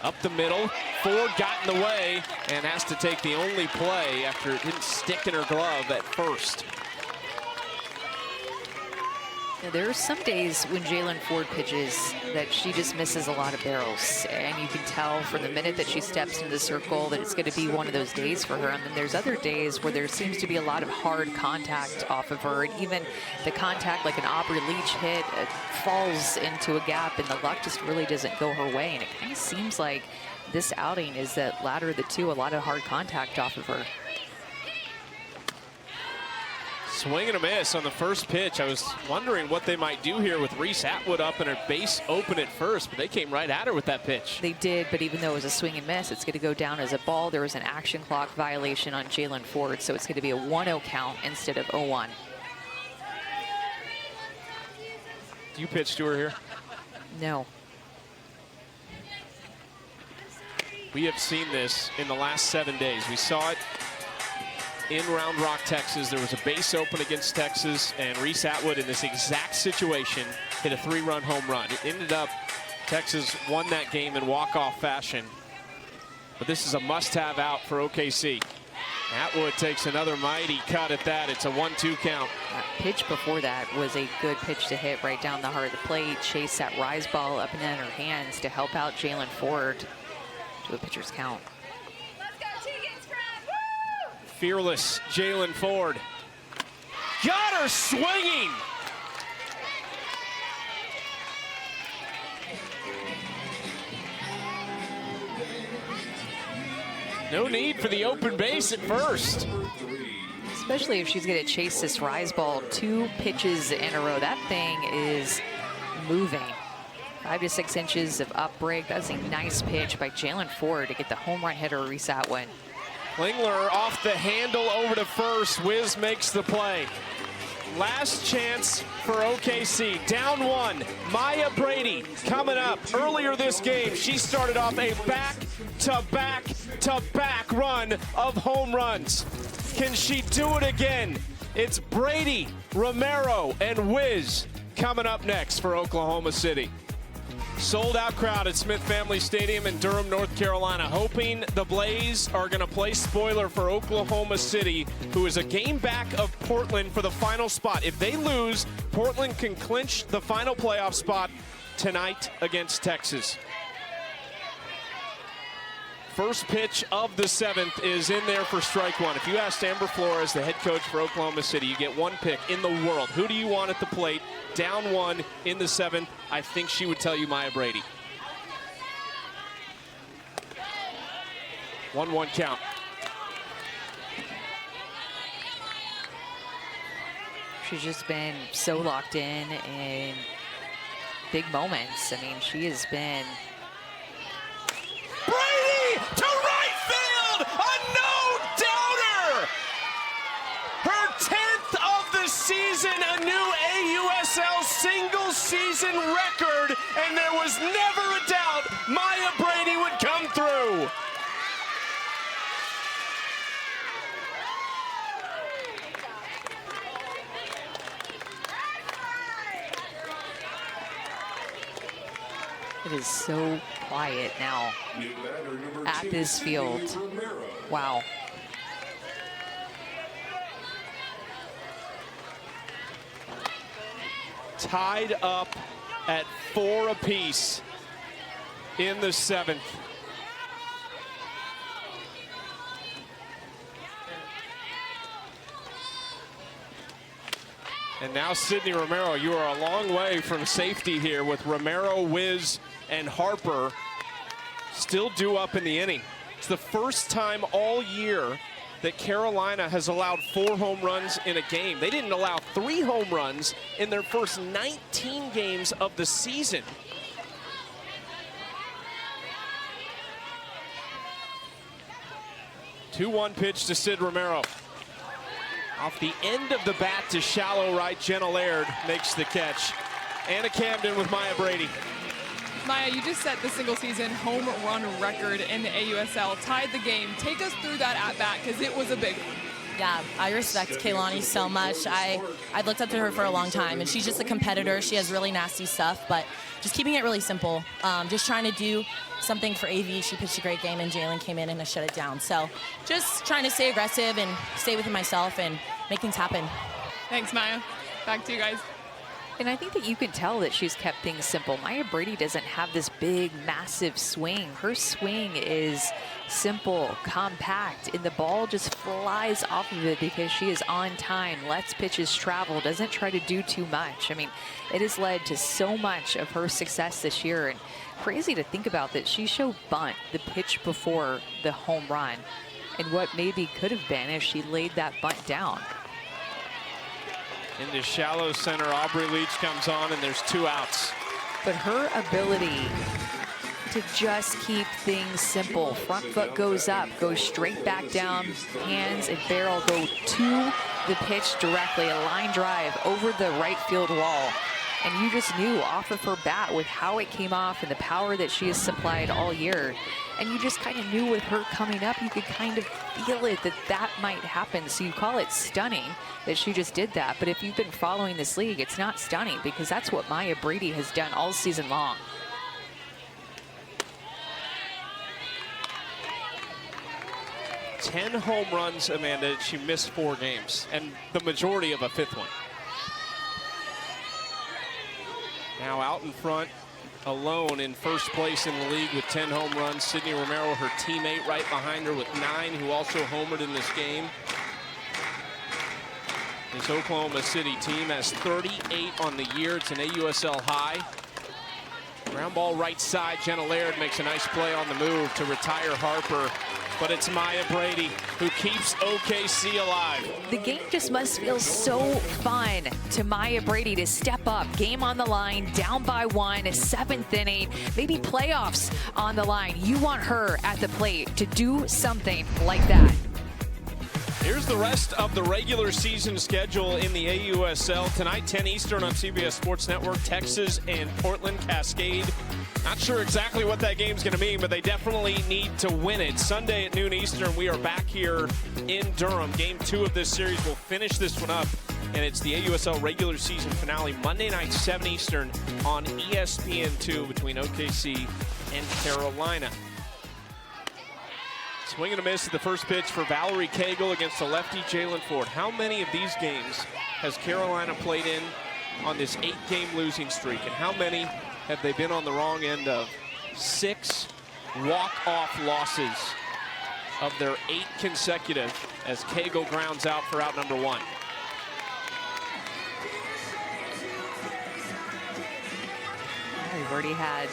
Up the middle, Ford got in the way and has to take the only play after it didn't stick in her glove at first. There are some days when Jalen Ford pitches that she just misses a lot of barrels, and you can tell from the minute that she steps into the circle that it's going to be one of those days for her. And then there's other days where there seems to be a lot of hard contact off of her, and even the contact, like an Aubrey Leach hit, falls into a gap, and the luck just really doesn't go her way. And it kind of seems like this outing is that latter of the two, a lot of hard contact off of her. Swing and a miss on the first pitch. I was wondering what they might do here with Reese Atwood up and her base open at first, but they came right at her with that pitch. They did, but even though it was a swing and miss, it's going to go down as a ball. There was an action clock violation on Jalen Ford, so it's going to be a 1-0 count instead of 0-1. Do you pitch to her here? No. We have seen this in the last 7 days. We saw it in Round Rock, Texas. There was a base open against Texas, and Reese Atwood in this exact situation hit a 3-run home run. It ended up Texas won that game in walk-off fashion. But this is a must-have out for OKC. Atwood takes another mighty cut at that. It's a 1-2 count. That pitch before that was a good pitch to hit right down the heart of the plate. Chase that rise ball up and in her hands to help out Jalen Ford to a pitcher's count. Fearless Jalen Ford. Got her swinging. No need for the open base at first. Especially if she's going to chase this rise ball 2 pitches in a row. That thing is moving. 5 to 6 inches of up break. That's a nice pitch by Jalen Ford to get the home run hitter Reese Atwood. Klingler off the handle over to first. Wiz makes the play. Last chance for OKC. Down 1. Maya Brady coming up. Earlier this game, she started off a back-to-back-to-back run of home runs. Can she do it again? It's Brady, Romero, and Wiz coming up next for Oklahoma City. Sold out crowd at Smith Family Stadium in Durham, North Carolina, hoping the Blaze are going to play spoiler for Oklahoma City, who is a game back of Portland for the final spot. If they lose, Portland can clinch the final playoff spot tonight against Texas. First pitch of the 7th is in there for strike 1. If you asked Amber Flores, the head coach for Oklahoma City, you get 1 pick in the world. Who do you want at the plate? Down 1 in the 7th. I think she would tell you Maya Brady. 1-1 count. She's just been so locked in big moments. I mean, she has been... Brady to right field! A no-doubter! Her 10th of the season, a new AUSL single-season record, and there was never a doubt Maya Brady would come through. It is so quiet now at this field. Wow. Tied up at 4 apiece in the 7th. And now Sydney Romero, you are a long way from safety here with Romero, Wiz, and Harper still due up in the inning. It's the first time all year that Carolina has allowed 4 home runs in a game. They didn't allow 3 home runs in their first 19 games of the season. Two-one pitch to Sid Romero. Off the end of the bat to shallow right, Jenna Laird makes the catch. Anna Camden with Maya Brady. Maya, you just set the single season home run record in the AUSL, tied the game. Take us through that at-bat, because it was a big one. Yeah, I respect Kaylani so much. I've looked up to her for a long time, and she's just a competitor. She has really nasty stuff, but just keeping it really simple. Just trying to do something for AV. She pitched a great game, and Jalen came in and I shut it down. So just trying to stay aggressive and stay within myself and make things happen. Thanks, Maya. Back to you guys. And I think that you can tell that she's kept things simple. Maya Brady doesn't have this big, massive swing. Her swing is simple, compact, and the ball just flies off of it because she is on time, lets pitches travel, doesn't try to do too much. I mean, it has led to so much of her success this year. And crazy to think about that she showed bunt the pitch before the home run and what maybe could have been if she laid that bunt down. Into shallow center, Aubrey Leach comes on, and there's 2 outs. But her ability to just keep things simple. Front foot goes up, goes straight back down, hands and barrel go to the pitch directly, a line drive over the right field wall. And you just knew off of her bat with how it came off and the power that she has supplied all year. And you just kind of knew with her coming up, you could kind of feel it that might happen. So you call it stunning that she just did that. But if you've been following this league, it's not stunning because that's what Maya Brady has done all season long. Ten home runs, Amanda. She missed 4 games, and the majority of a 5th one. Now out in front, alone in first place in the league with 10 home runs. Sydney Romero, her teammate, right behind her with 9, who also homered in this game. This Oklahoma City team has 38 on the year. It's an AUSL high. Ground ball right side. Jenna Laird makes a nice play on the move to retire Harper. But it's Maya Brady who keeps OKC alive. The game just must feel so fun to Maya Brady to step up. Game on the line, down by 1, 7th inning, maybe playoffs on the line. You want her at the plate to do something like that. Here's the rest of the regular season schedule in the AUSL. Tonight, 10 Eastern on CBS Sports Network, Texas and Portland Cascade. Not sure exactly what that game's going to mean, but they definitely need to win it. Sunday at noon Eastern, we are back here in Durham. Game 2 of this series. We'll finish this one up, and it's the AUSL regular season finale Monday night, 7 Eastern on ESPN2 between OKC and Carolina. Swing and a miss at the first pitch for Valerie Cagle against the lefty Jalen Ford. How many of these games has Carolina played in on this 8-game losing streak? And how many have they been on the wrong end of? 6 walk-off losses of their 8 consecutive as Cagle grounds out for out number 1. We've already had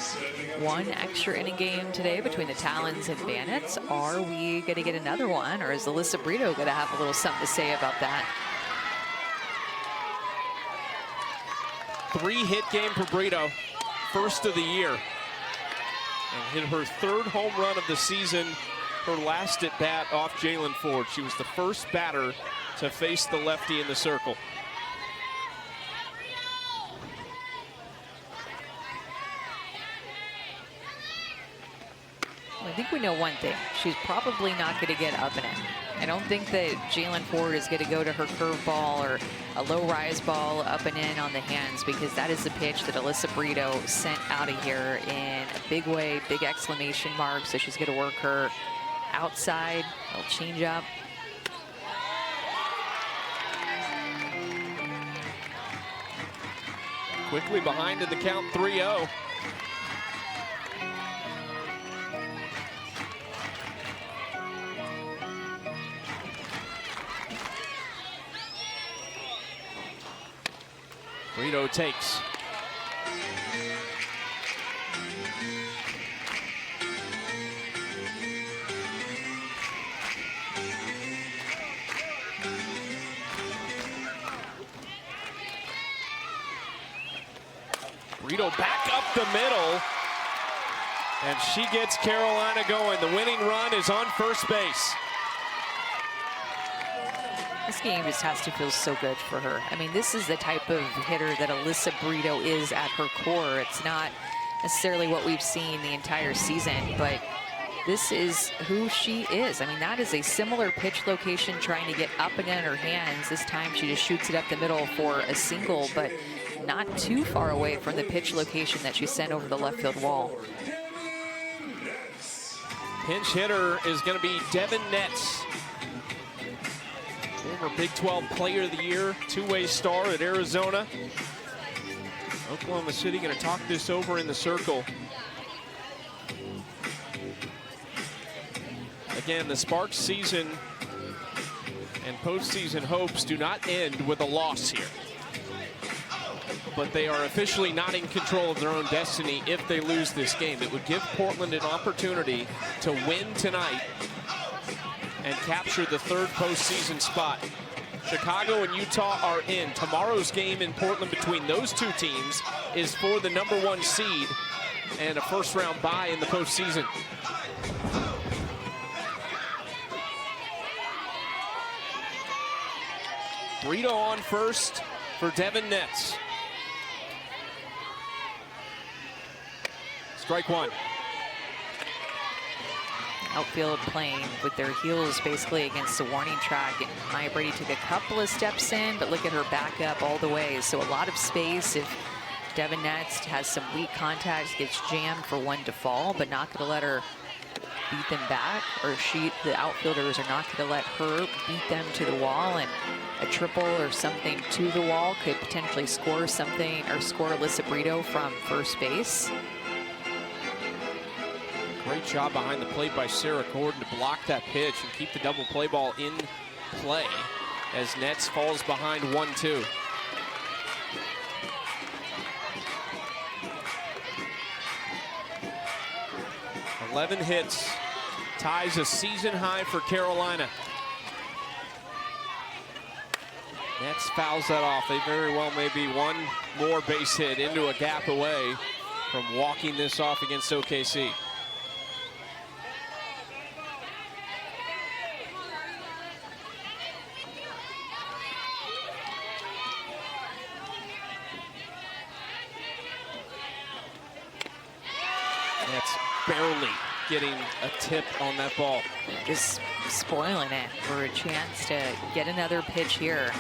1 extra inning game today between the Talons and Bandits. Are we going to get another one, or is Alyssa Brito going to have a little something to say about that? 3-hit game for Brito, first of the year. And hit her 3rd home run of the season, her last at bat off Jalen Ford. She was the first batter to face the lefty in the circle. I think we know one thing. She's probably not going to get up and in. I don't think that Jalen Ford is going to go to her curveball or a low rise ball up and in on the hands, because that is the pitch that Alyssa Brito sent out of here in a big way, big exclamation mark. So she's going to work her outside, little change up. Quickly behind in the count, 3-0. Brito takes. Brito back up the middle, and she gets Carolina going. The winning run is on first base. This game just has to feel so good for her. I mean, this is the type of hitter that Alyssa Brito is at her core. It's not necessarily what we've seen the entire season, but this is who she is. I mean, that is a similar pitch location trying to get up and in her hands. This time she just shoots it up the middle for a single, but not too far away from the pitch location that she sent over the left field wall. Pinch hitter is going to be Devin Netz. Former Big 12 Player of the Year, two-way star at Arizona. Oklahoma City going to talk this over in the circle. Again, the Sparks season and postseason hopes do not end with a loss here. But they are officially not in control of their own destiny if they lose this game. It would give Portland an opportunity to win tonight and capture the third postseason spot. Chicago and Utah are in. Tomorrow's game in Portland between those two teams is for the #1 seed and a first-round bye in the postseason. Brito on first for Devin Netz. Strike one. Outfield playing with their heels basically against the warning track. And Maya Brady took a couple of steps in, but look at her back up all the way. So a lot of space. If Devin Netz has some weak contacts, gets jammed for one to fall, but not going to let her beat them back, or the outfielders are not going to let her beat them to the wall, and a triple or something to the wall could potentially score something or score Alyssa Brito from first base. Great job behind the plate by Sarah Gordon to block that pitch and keep the double play ball in play as Netz falls behind 1-2. "11 hits, ties a season high for Carolina." Netz fouls that off. They very well may be one more base hit into a gap away from walking this off against OKC. That's barely getting a tip on that ball. Just spoiling it for a chance to get another pitch here.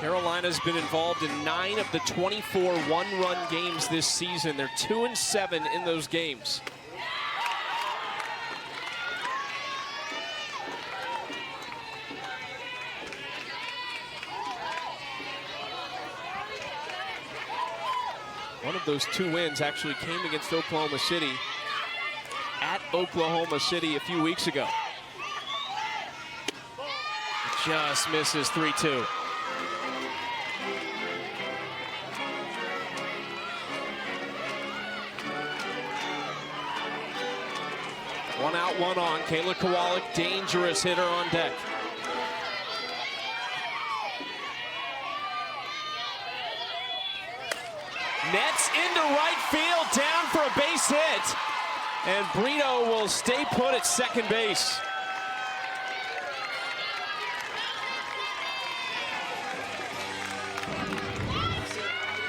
Carolina's been involved in 9 of the 24 one-run games this season. They're 2-7 in those games. One of those 2 wins actually came against Oklahoma City at Oklahoma City a few weeks ago. Just misses 3-2. One out, one on. Kayla Kowalik, dangerous hitter on deck. Netz into right field, down for a base hit. And Brito will stay put at second base.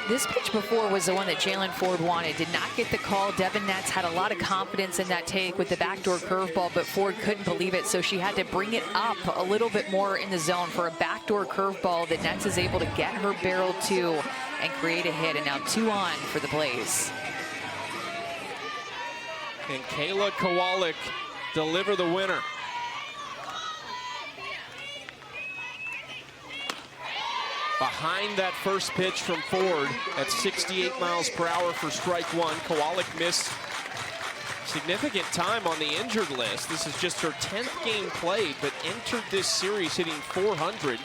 This pitch before was the one that Jalen Ford wanted. Did not get the call. Devin Netz had a lot of confidence in that take with the backdoor curveball, but Ford couldn't believe it, so she had to bring it up a little bit more in the zone for a backdoor curveball that Netz is able to get her barrel to and create a hit, and now 2 on for the Blaze. And Kayla Kowalik deliver the winner. behind that first pitch from Ford at 68 miles per hour for strike one. Kowalik missed significant time on the injured list. This is just her 10th game played, but entered this series hitting .400.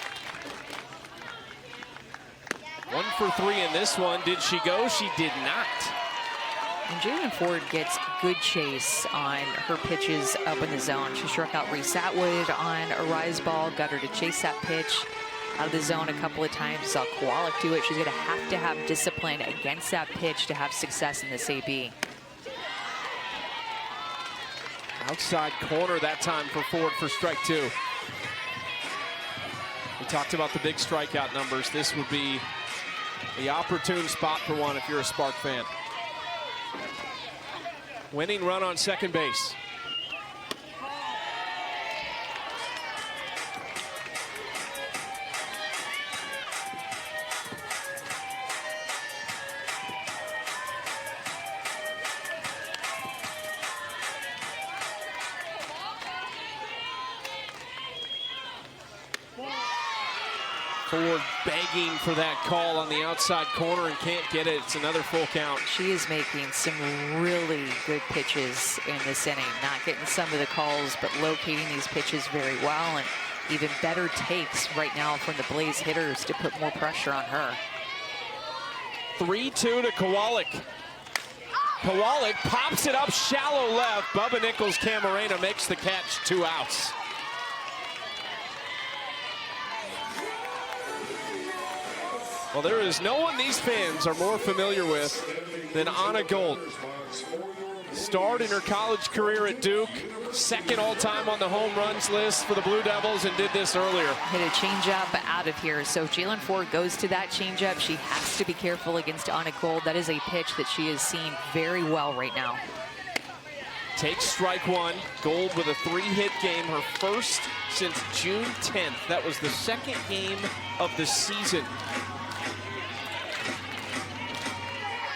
1 for 3 in this one. Did she go? She did not. And Jalen Ford gets good chase on her pitches up in the zone. She struck out Reese Atwood on a rise ball, got her to chase that pitch out of the zone a couple of times. Saw Kowalik do it. She's going to have discipline against that pitch to have success in this AB. Outside corner that time for Ford for strike two. We talked about the big strikeout numbers. This would be the opportune spot for one if you're a Spark fan. Winning run on second base. Ford begging for that call on the outside corner and can't get it. It's another full count. She is making some really good pitches in this inning. Not getting some of the calls, but locating these pitches very well, and even better takes right now from the Blaze hitters to put more pressure on her. 3-2 to Kowalik. Kowalik pops it up shallow left. Bubba Nichols-Camarena makes the catch, 2 outs. Well, there is no one these fans are more familiar with than Anna Gold. Starred in her college career at Duke, second all-time on the home runs list for the Blue Devils, and did this earlier. Hit a changeup out of here. So Jalen Ford goes to that changeup. She has to be careful against Anna Gold. That is a pitch that she is seeing very well right now. Takes strike one. Gold with a 3-hit game, her first since June 10th. That was the second game of the season.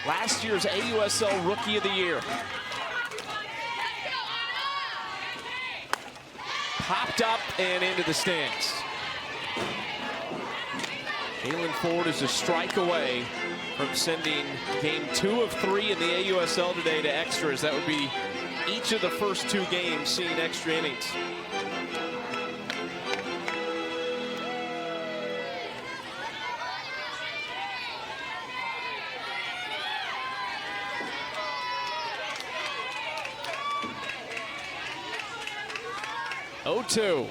Last year's AUSL Rookie of the Year. Popped up and into the stands. Jalen Ford is a strike away from sending game 2 of 3 in the AUSL today to extras. That would be each of the first 2 games seeing extra innings. Oh, 2.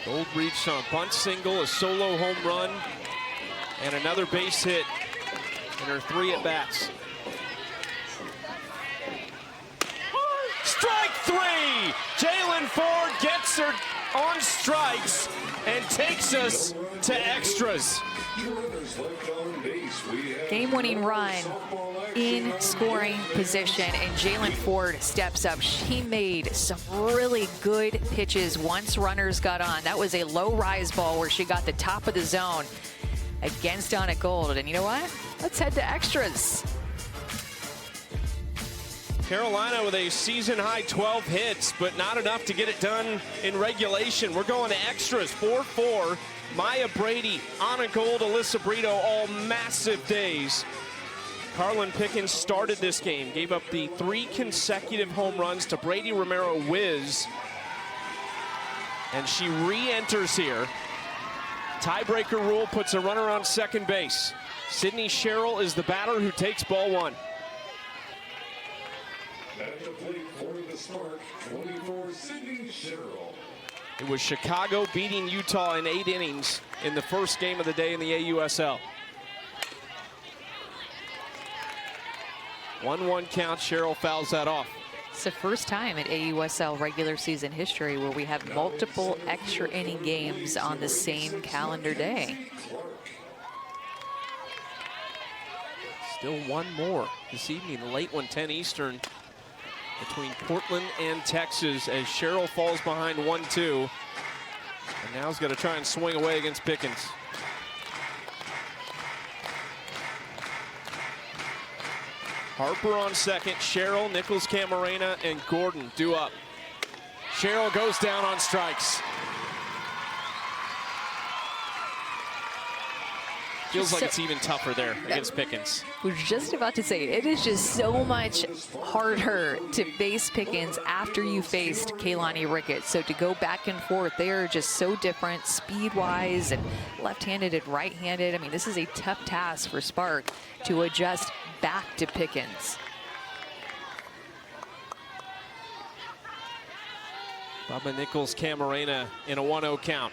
Gold reached on a bunt single, a solo home run, and another base hit in her 3 at-bats. Strike 3! Jalen Ford gets her on strikes and takes us to extras. Game-winning run in scoring position, and Jalen Ford steps up. She made some really good pitches once runners got on. That was a low rise ball where she got the top of the zone against Anna Gold. And you know what? Let's head to extras. Carolina with a season-high 12 hits, but not enough to get it done in regulation. We're going to extras, 4-4. Maya Brady, Anna Gold, Alyssa Brito, all massive days. Carlin Pickens started this game, gave up the 3 consecutive home runs to Brady Romero Wiz. And she re-enters here. Tiebreaker rule puts a runner on second base. Sydney Sherrill is the batter who takes ball 1. At the plate for the Spark, 24, Sydney Sherrill. It was Chicago beating Utah in 8 innings in the first game of the day in the AUSL. 1-1 count. Sherrill fouls that off. It's the first time in AUSL regular season history where we have multiple extra inning games on the same calendar day. Still one more this evening, the late one, 10 Eastern, between Portland and Texas, as Sherrill falls behind 1-2. And now he's got to try and swing away against Pickens. Harper on second, Cheryl, Nichols, Camarena, and Gordon due up. Cheryl goes down on strikes. Feels like it's even tougher there against Pickens. I was just about to say, it is just so much harder to face Pickens after you faced Kaylani Ricketts. So to go back and forth, they are just so different speed-wise and left-handed and right-handed. I mean, this is a tough task for Spark to adjust back to Pickens. Bubba Nichols, Camarena in a 1-0 count.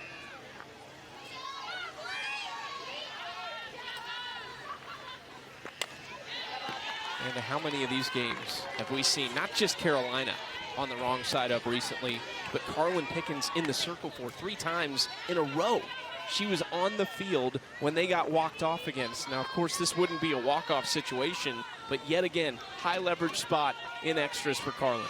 And how many of these games have we seen, not just Carolina on the wrong side up recently, but Carlin Pickens in the circle for 3 times in a row. She was on the field when they got walked off against. Now, of course, this wouldn't be a walk-off situation, but yet again, high leverage spot in extras for Carlin.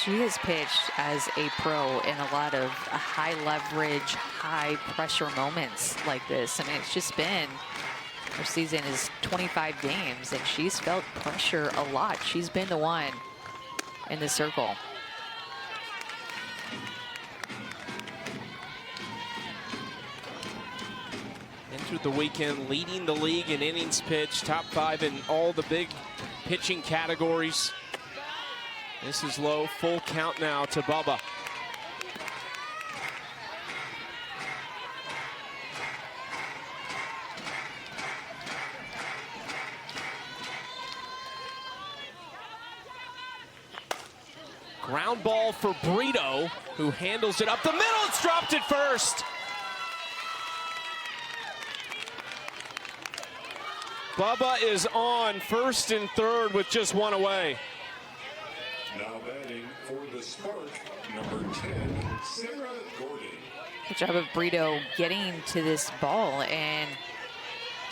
She has pitched as a pro in a lot of high leverage, high pressure moments like this. I mean, it's just been, her season is 25 games and she's felt pressure a lot. She's been the one in the circle. Entered the weekend leading the league in innings pitched, top 5 in all the big pitching categories. This is low, full count now to Bubba. Ground ball for Brito, who handles it up the middle. It's dropped at first. Bubba is on first and third with just 1 away. Now batting for the Spark, number 10, Sarah Gordon. Good job of Brito getting to this ball, and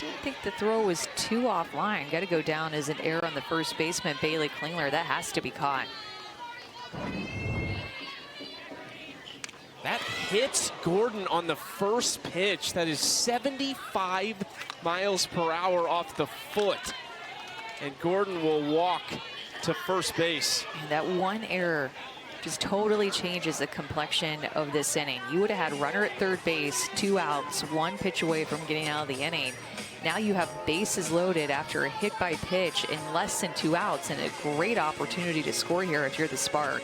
didn't think the throw was too offline. Got to go down as an error on the first baseman, Bailey Klingler. That has to be caught. That hits Gordon on the first pitch. That is 75 miles per hour off the foot. And Gordon will walk to first base. And that one error just totally changes the complexion of this inning. You would have had runner at third base, 2 outs, 1 pitch away from getting out of the inning. Now you have bases loaded after a hit by pitch in less than 2 outs, and a great opportunity to score here if you're the Spark.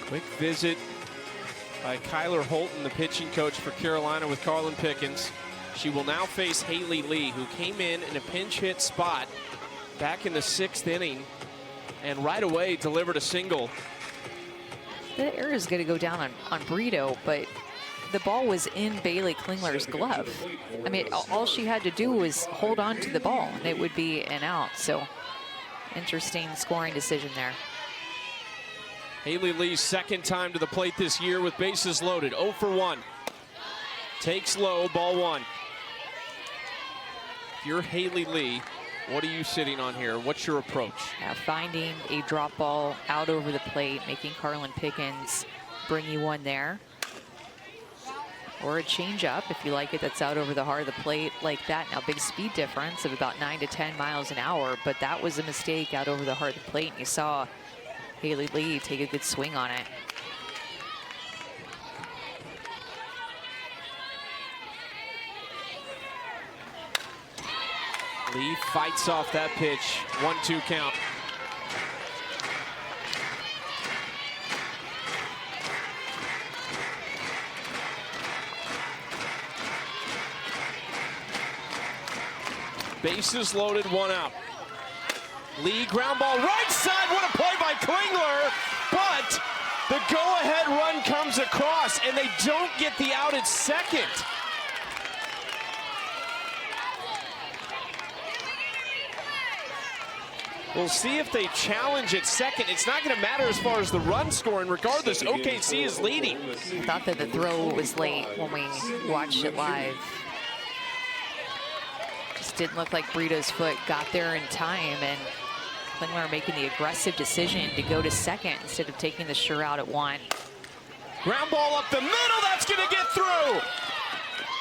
Quick visit by Kyler Holton, the pitching coach for Carolina, with Carlin Pickens. She will now face Haley Lee, who came in a pinch hit spot back in the 6th inning and right away delivered a single. The error is going to go down on Brito, but the ball was in Bailey Klingler's glove. I mean, all she had to do was hold on to the ball and it would be an out. So interesting scoring decision there. Haley Lee's second time to the plate this year with bases loaded. 0 for 1. Takes low, ball 1. If you're Haley Lee, what are you sitting on here? What's your approach? Finding a drop ball out over the plate, making Carlin Pickens bring you one there. Or a change up, if you like it, that's out over the heart of the plate like that. Now, big speed difference of about 9 to 10 miles an hour, but that was a mistake out over the heart of the plate. And you saw Haley Lee take a good swing on it. Lee fights off that pitch. 1-2 count. Bases loaded, 1 out. Lee, ground ball right side. What a play by Klingler. But the go-ahead run comes across, and they don't get the out at second. We'll see if they challenge at second. It's not going to matter as far as the run scoring. Regardless, OKC is leading. I thought that the throw was late when we watched it live. Just didn't look like Brito's foot got there in time, and Klingler making the aggressive decision to go to second instead of taking the sure out at 1. Ground ball up the middle, that's gonna get through.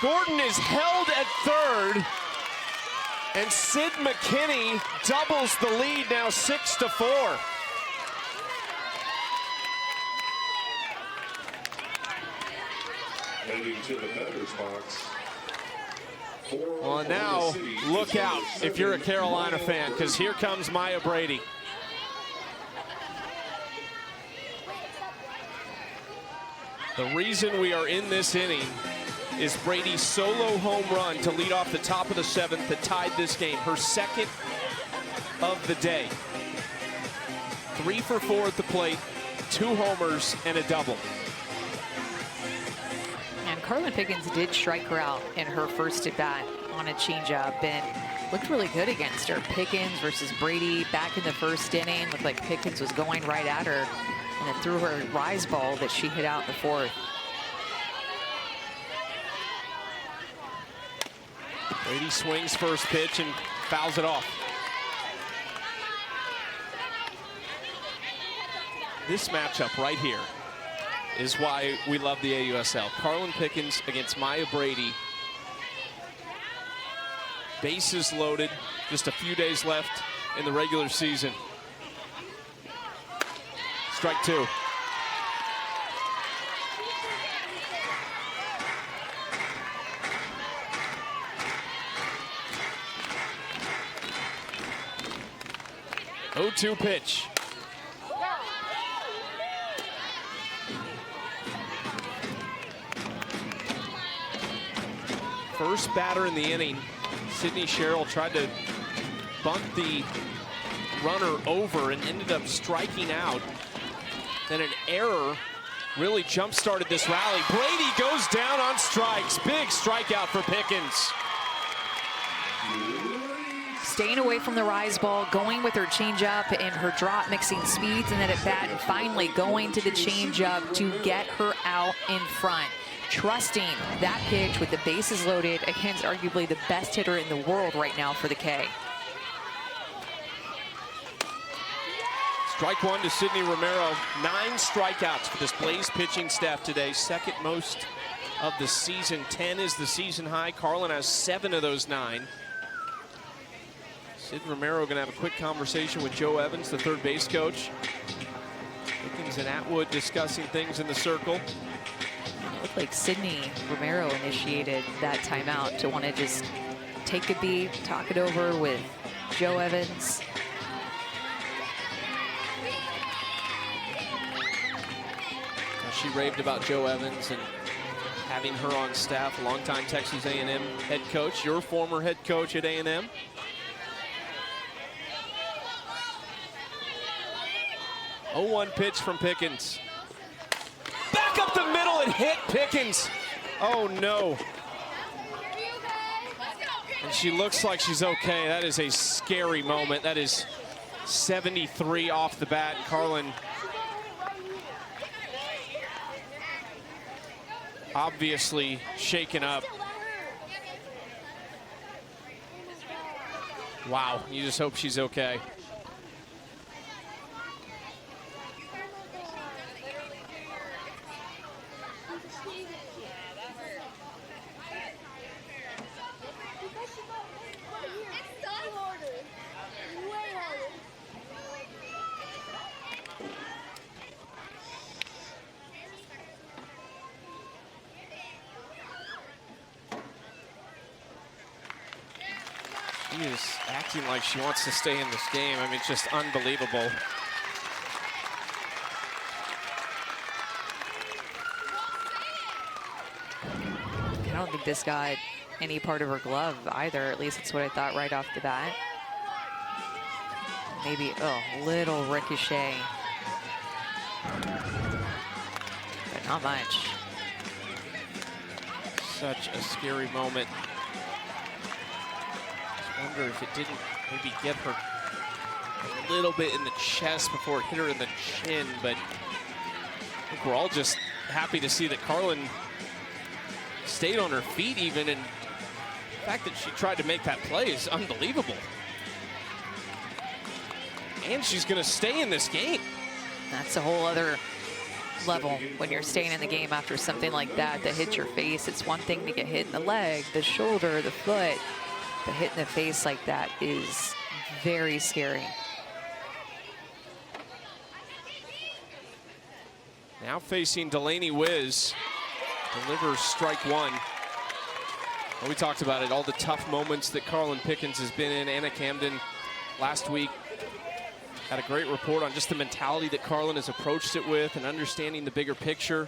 Gordon is held at third, and Sid McKinney doubles the lead, now 6-4. Heading to the batter's box. Well, now look out if you're a Carolina fan, because here comes Maya Brady. The reason we are in this inning is Brady's solo home run to lead off the top of the 7th that tied this game, her second of the day. 3 for 4 at the plate, 2 homers and a double. And Carlin Pickens did strike her out in her first at bat on a changeup and looked really good against her. Pickens versus Brady back in the first inning. Looked like Pickens was going right at her and then threw her rise ball that she hit out in the 4th. Brady swings first pitch and fouls it off. This matchup right here is why we love the AUSL. Carlin Pickens against Maya Brady. Bases loaded, just a few days left in the regular season. Strike 2. Oh, 0-2 pitch. First batter in the inning, Sydney Sherrill tried to bunt the runner over and ended up striking out. Then an error really jump-started this rally. Brady goes down on strikes. Big strikeout for Pickens. Staying away from the rise ball, going with her changeup and her drop, mixing speeds, and then at bat, and finally going to the changeup to get her out in front. Trusting that pitch with the bases loaded against arguably the best hitter in the world right now for the K. Strike 1 to Sydney Romero. 9 strikeouts for this Blaze pitching staff today. Second most of the season. 10 is the season high. Carlin has 7 of those 9. Sid Romero going to have a quick conversation with Joe Evans, the third base coach. Pickens and Atwood discussing things in the circle. Looked like Sydney Romero initiated that timeout to want to just take a beat, talk it over with Joe Evans. She raved about Joe Evans and having her on staff, a longtime Texas A&M head coach, your former head coach at A&M. Oh, 1 pitch from Pickens. Back up the middle and hit Pickens. Oh no. And she looks like she's okay. That is a scary moment. That is 73 off the bat. Carlin obviously shaken up. Wow, you just hope she's okay. She is acting like she wants to stay in this game. I mean, it's just unbelievable. I don't think this got any part of her glove either. At least that's what I thought right off the bat. Maybe, oh, little ricochet. But not much. Such a scary moment. I wonder if it didn't maybe get her a little bit in the chest before it hit her in the chin, but I think we're all just happy to see that Carlin stayed on her feet even, and the fact that she tried to make that play is unbelievable. And she's gonna stay in this game. That's a whole other level when you're staying in the game after something like that hits your face. It's one thing to get hit in the leg, the shoulder, the foot, but hit in the face like that is very scary. Now facing Delaney Wiz, delivers strike one. Well, we talked about it, all the tough moments that Carlin Pickens has been in. Anna Camden last week had a great report on just the mentality that Carlin has approached it with and understanding the bigger picture.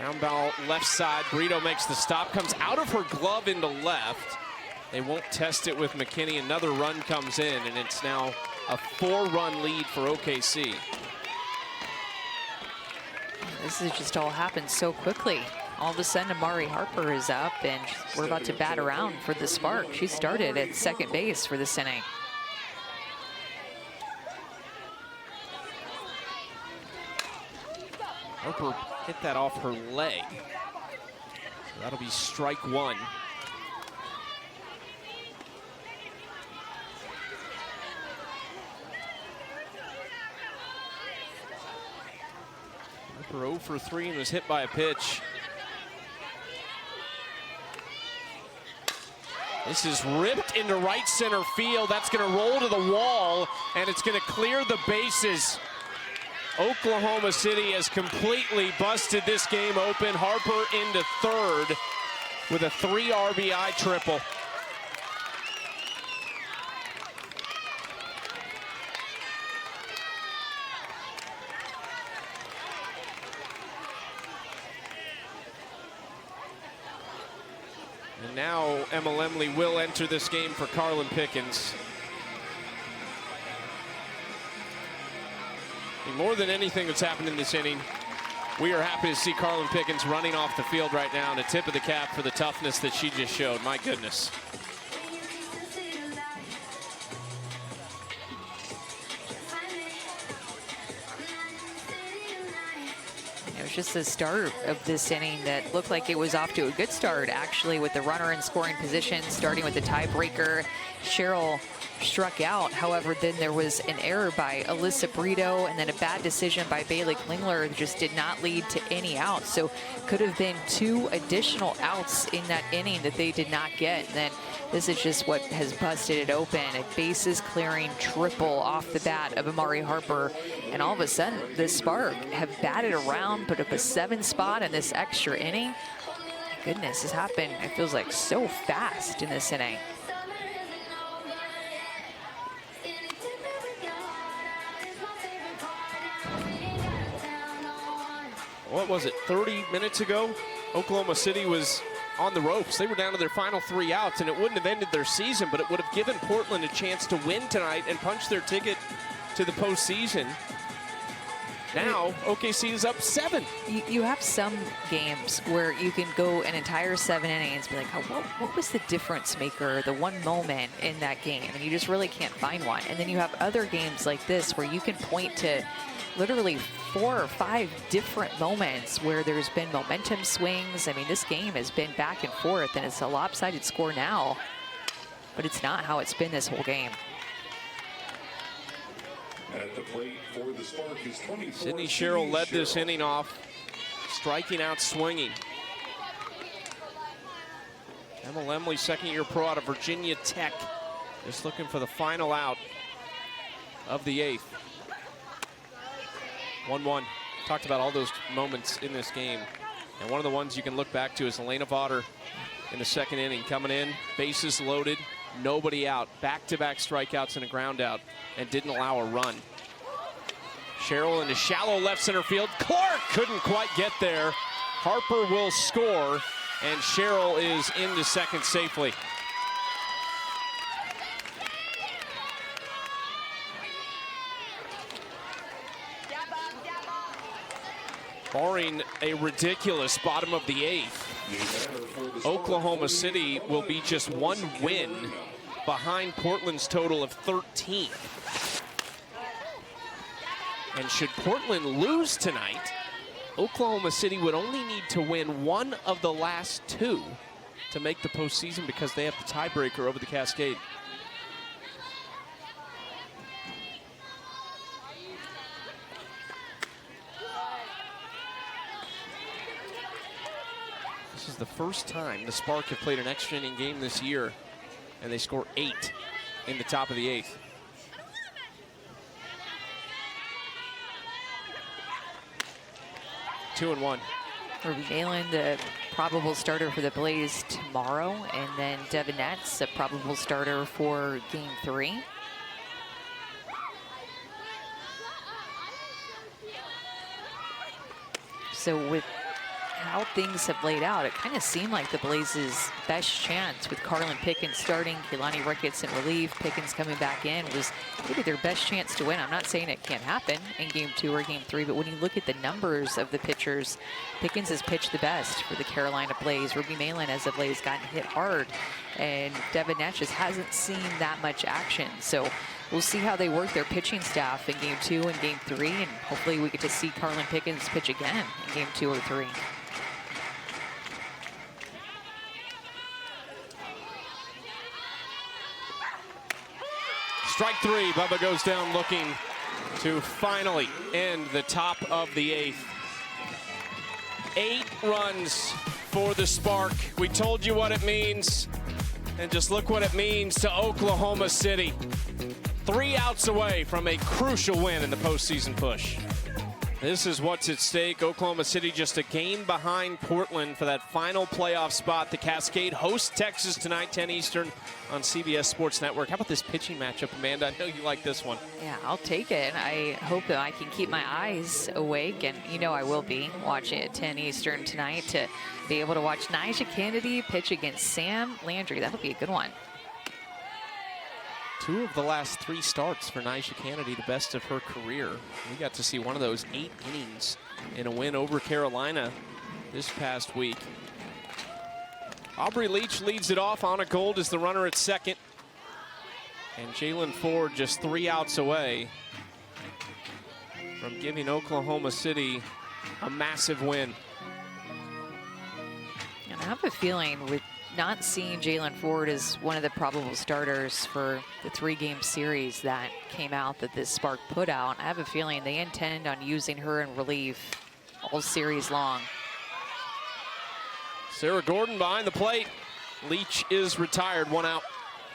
Round ball left side, Brito makes the stop, comes out of her glove into left. They won't test it with McKinney. Another run comes in, and it's now a 4-run lead for OKC. This has just all happened so quickly. All of a sudden, Amari Harper is up, and we're about to bat around for the Spark. She started at second base for this inning. Harper hit that off her leg. So that'll be strike one. Harper 0 for 3 and was hit by a pitch. This is ripped into right center field. That's going to roll to the wall, and it's going to clear the bases. Oklahoma City has completely busted this game open. Harper into third with a 3 RBI triple. And now Emma Lemley will enter this game for Carlin Pickens. More than anything that's happened in this inning, we are happy to see Carlin Pickens running off the field right now, and a tip of the cap for the toughness that she just showed. My goodness. It was just the start of this inning that looked like it was off to a good start, actually, with the runner in scoring position, starting with the tiebreaker. Cheryl struck out. However, then there was an error by Alyssa Brito, and then a bad decision by Bailey Klingler that just did not lead to any outs. So could have been 2 additional outs in that inning that they did not get. And then this is just what has busted it open. A bases clearing triple off the bat of Amari Harper. And all of a sudden, the Spark have batted around, put up a 7 spot in this extra inning. My goodness, this happened, it feels like so fast in this inning. What was it, 30 minutes ago? Oklahoma City was on the ropes. They were down to their final 3 outs, and it wouldn't have ended their season, but it would have given Portland a chance to win tonight and punch their ticket to the postseason. Now, OKC is up 7. You have some games where you can go an entire 7 innings and be like, oh, what was the difference maker, the one moment in that game? And you just really can't find one. And then you have other games like this where you can point to literally 4 or 5 different moments where there's been momentum swings. I mean, this game has been back and forth, and it's a lopsided score now, but it's not how it's been this whole game. At the plate for the Spark is 24. Sydney Sherrill led this inning off, striking out swinging. Emma Lemley, 2nd-year pro out of Virginia Tech, just looking for the final out of the 8th. 1-1. Talked about all those moments in this game. And one of the ones you can look back to is Elena Vaughter in the 2nd inning, coming in, bases loaded, nobody out, back-to-back strikeouts and a ground out, and didn't allow a run. Sherrill into shallow left center field. Clark couldn't quite get there. Harper will score, and Sherrill is into second safely. Barring a ridiculous bottom of the 8th, Oklahoma City will be just 1 win behind Portland's total of 13. And should Portland lose tonight, Oklahoma City would only need to win 1 of the last 2 to make the postseason because they have the tiebreaker over the Cascade. This is the first time the Spark have played an extra inning game this year, and they score 8 in the top of the 8th. Two and one. Ruby Malin, the probable starter for the Blaze tomorrow, and then Devin Netz, a probable starter for Game 3. So with how things have laid out, it kind of seemed like the Blaze's best chance with Carlin Pickens starting, Keilani Ricketts in relief, Pickens coming back in, was maybe their best chance to win. I'm not saying it can't happen in Game 2 or Game 3, but when you look at the numbers of the pitchers, Pickens has pitched the best for the Carolina Blaze. Ruby Malin, as of late, has gotten hit hard, and Devin Netz just hasn't seen that much action. So we'll see how they work their pitching staff in Game 2 and Game 3, and hopefully we get to see Carlin Pickens pitch again in Game 2 or 3. Strike 3, Bubba goes down looking to finally end the top of the 8th. 8 runs for the Spark. We told you what it means, and just look what it means to Oklahoma City. 3 outs away from a crucial win in the postseason push. This is what's at stake. Oklahoma City just a game behind Portland for that final playoff spot. The Cascade hosts Texas tonight, 10 Eastern on CBS Sports Network. How about this pitching matchup, Amanda? I know you like this one. Yeah, I'll take it. I hope that I can keep my eyes awake, and you know I will be watching at 10 Eastern tonight to be able to watch Nyjah Kennedy pitch against Sam Landry. That'll be a good one. 2 of the last 3 starts for Nyjah Kennedy, the best of her career. We got to see one of those 8 innings in a win over Carolina this past week. Aubrey Leach leads it off. Anna Gold is the runner at second. And Jalen Ford just 3 outs away from giving Oklahoma City a massive win. And I have a feeling with not seeing Jalen Ford as one of the probable starters for the 3-game series that came out that this Spark put out, I have a feeling they intend on using her in relief all series long. Sarah Gordon behind the plate. Leach is retired, 1 out.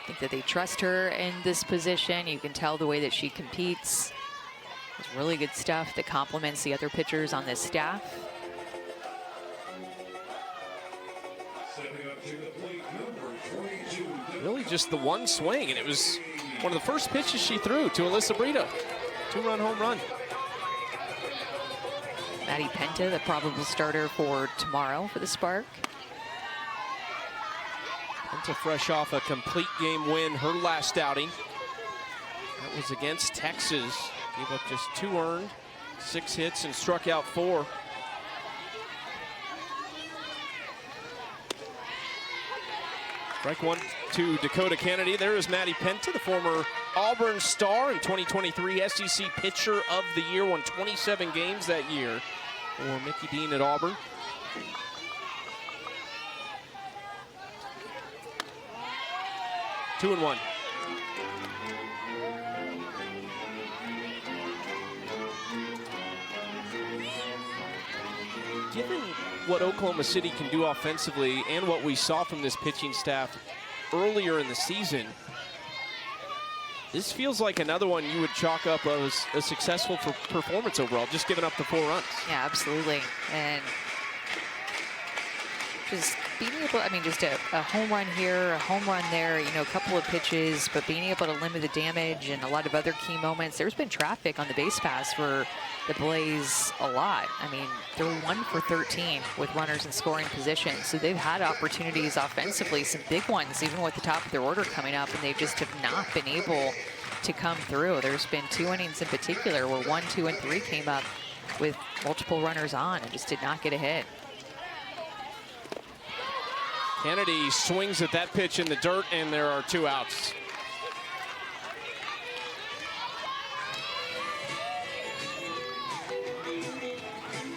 I think that they trust her in this position. You can tell the way that she competes. It's really good stuff that complements the other pitchers on this staff. Really just the one swing, and it was one of the first pitches she threw to Alyssa Brito. 2-run home run. Maddie Penta, the probable starter for tomorrow for the Spark. Penta fresh off a complete game win, her last outing. That was against Texas. Gave up just 2 earned, 6 hits, and struck out 4. Strike 1 to Dakota Kennedy. There is Maddie Penta, the former Auburn star and 2023 SEC Pitcher of the Year. Won 27 games that year for Mickey Dean at Auburn. Two and one. Given what Oklahoma City can do offensively and what we saw from this pitching staff earlier in the season, this feels like another one you would chalk up as a successful performance overall, just giving up the 4 runs. Yeah, absolutely. And just being able, I mean, just a home run here, a home run there, you know, a couple of pitches, but being able to limit the damage and a lot of other key moments. There's been traffic on the base pass for the Blaze a lot. I mean, they're 1 for 13 with runners in scoring position. So they've had opportunities offensively, some big ones, even with the top of their order coming up, and they just have not been able to come through. There's been 2 innings in particular where 1, 2, and 3 came up with multiple runners on and just did not get a hit. Kennedy swings at that pitch in the dirt, and there are 2 outs.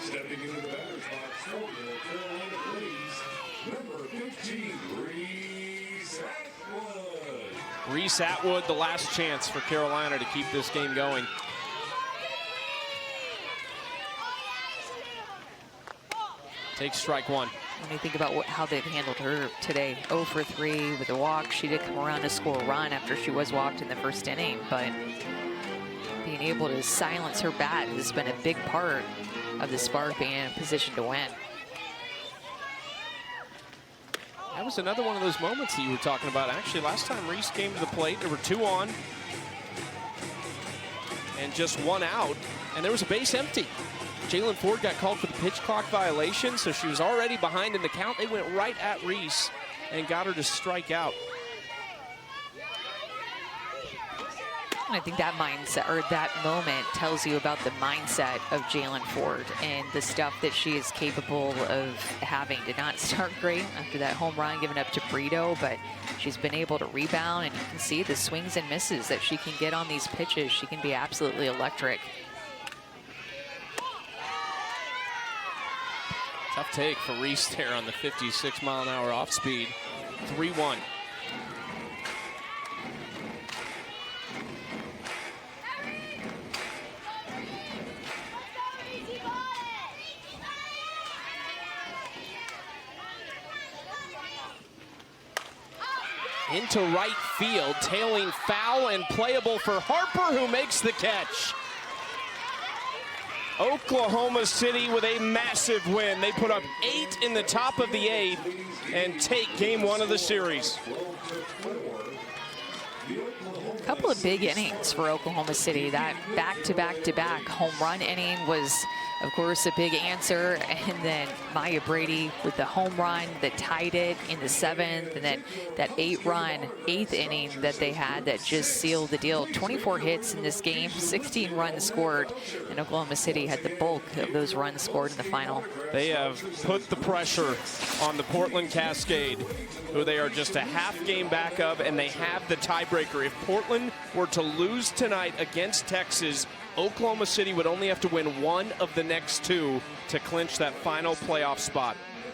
Stepping into the batter's box for the Carolina Blaze, number 15, Reese Atwood. Reese Atwood, the last chance for Carolina to keep this game going. Takes strike 1. when you think about how they've handled her today. 0 for 3 with a walk. She did come around to score a run after she was walked in the first inning, but being able to silence her bat has been a big part of the Spark being in a position to win. That was another one of those moments that you were talking about. Actually, last time Reese came to the plate, there were 2 on and just 1 out, and there was a base empty. Jalen Ford got called for the pitch clock violation, so she was already behind in the count. They went right at Reese and got her to strike out. I think that mindset, or that moment, tells you about the mindset of Jalen Ford and the stuff that she is capable of having. Did not start great after that home run given up to Brito, but she's been able to rebound, and you can see the swings and misses that she can get on these pitches. She can be absolutely electric. Tough take for Reese there on the 56-mile-an-hour off speed. 3-1. Into right field, tailing foul and playable for Harper, who makes the catch. Oklahoma City with a massive win. They put up 8 in the top of the 8th and take game 1 of the series. A couple of big innings for Oklahoma City. That back-to-back-to-back home run inning was, of course, a big answer. And then Maya Brady with the home run that tied it in the 7th. And then that 8-run 8th inning that they had that just sealed the deal. 24 hits in this game, 16 runs scored. And Oklahoma City had the bulk of those runs scored in the final. They have put the pressure on the Portland Cascade, who they are just a half game back of, and they have the tiebreaker. If Portland were to lose tonight against Texas, Oklahoma City would only have to win 1 of the next 2 to clinch that final playoff spot.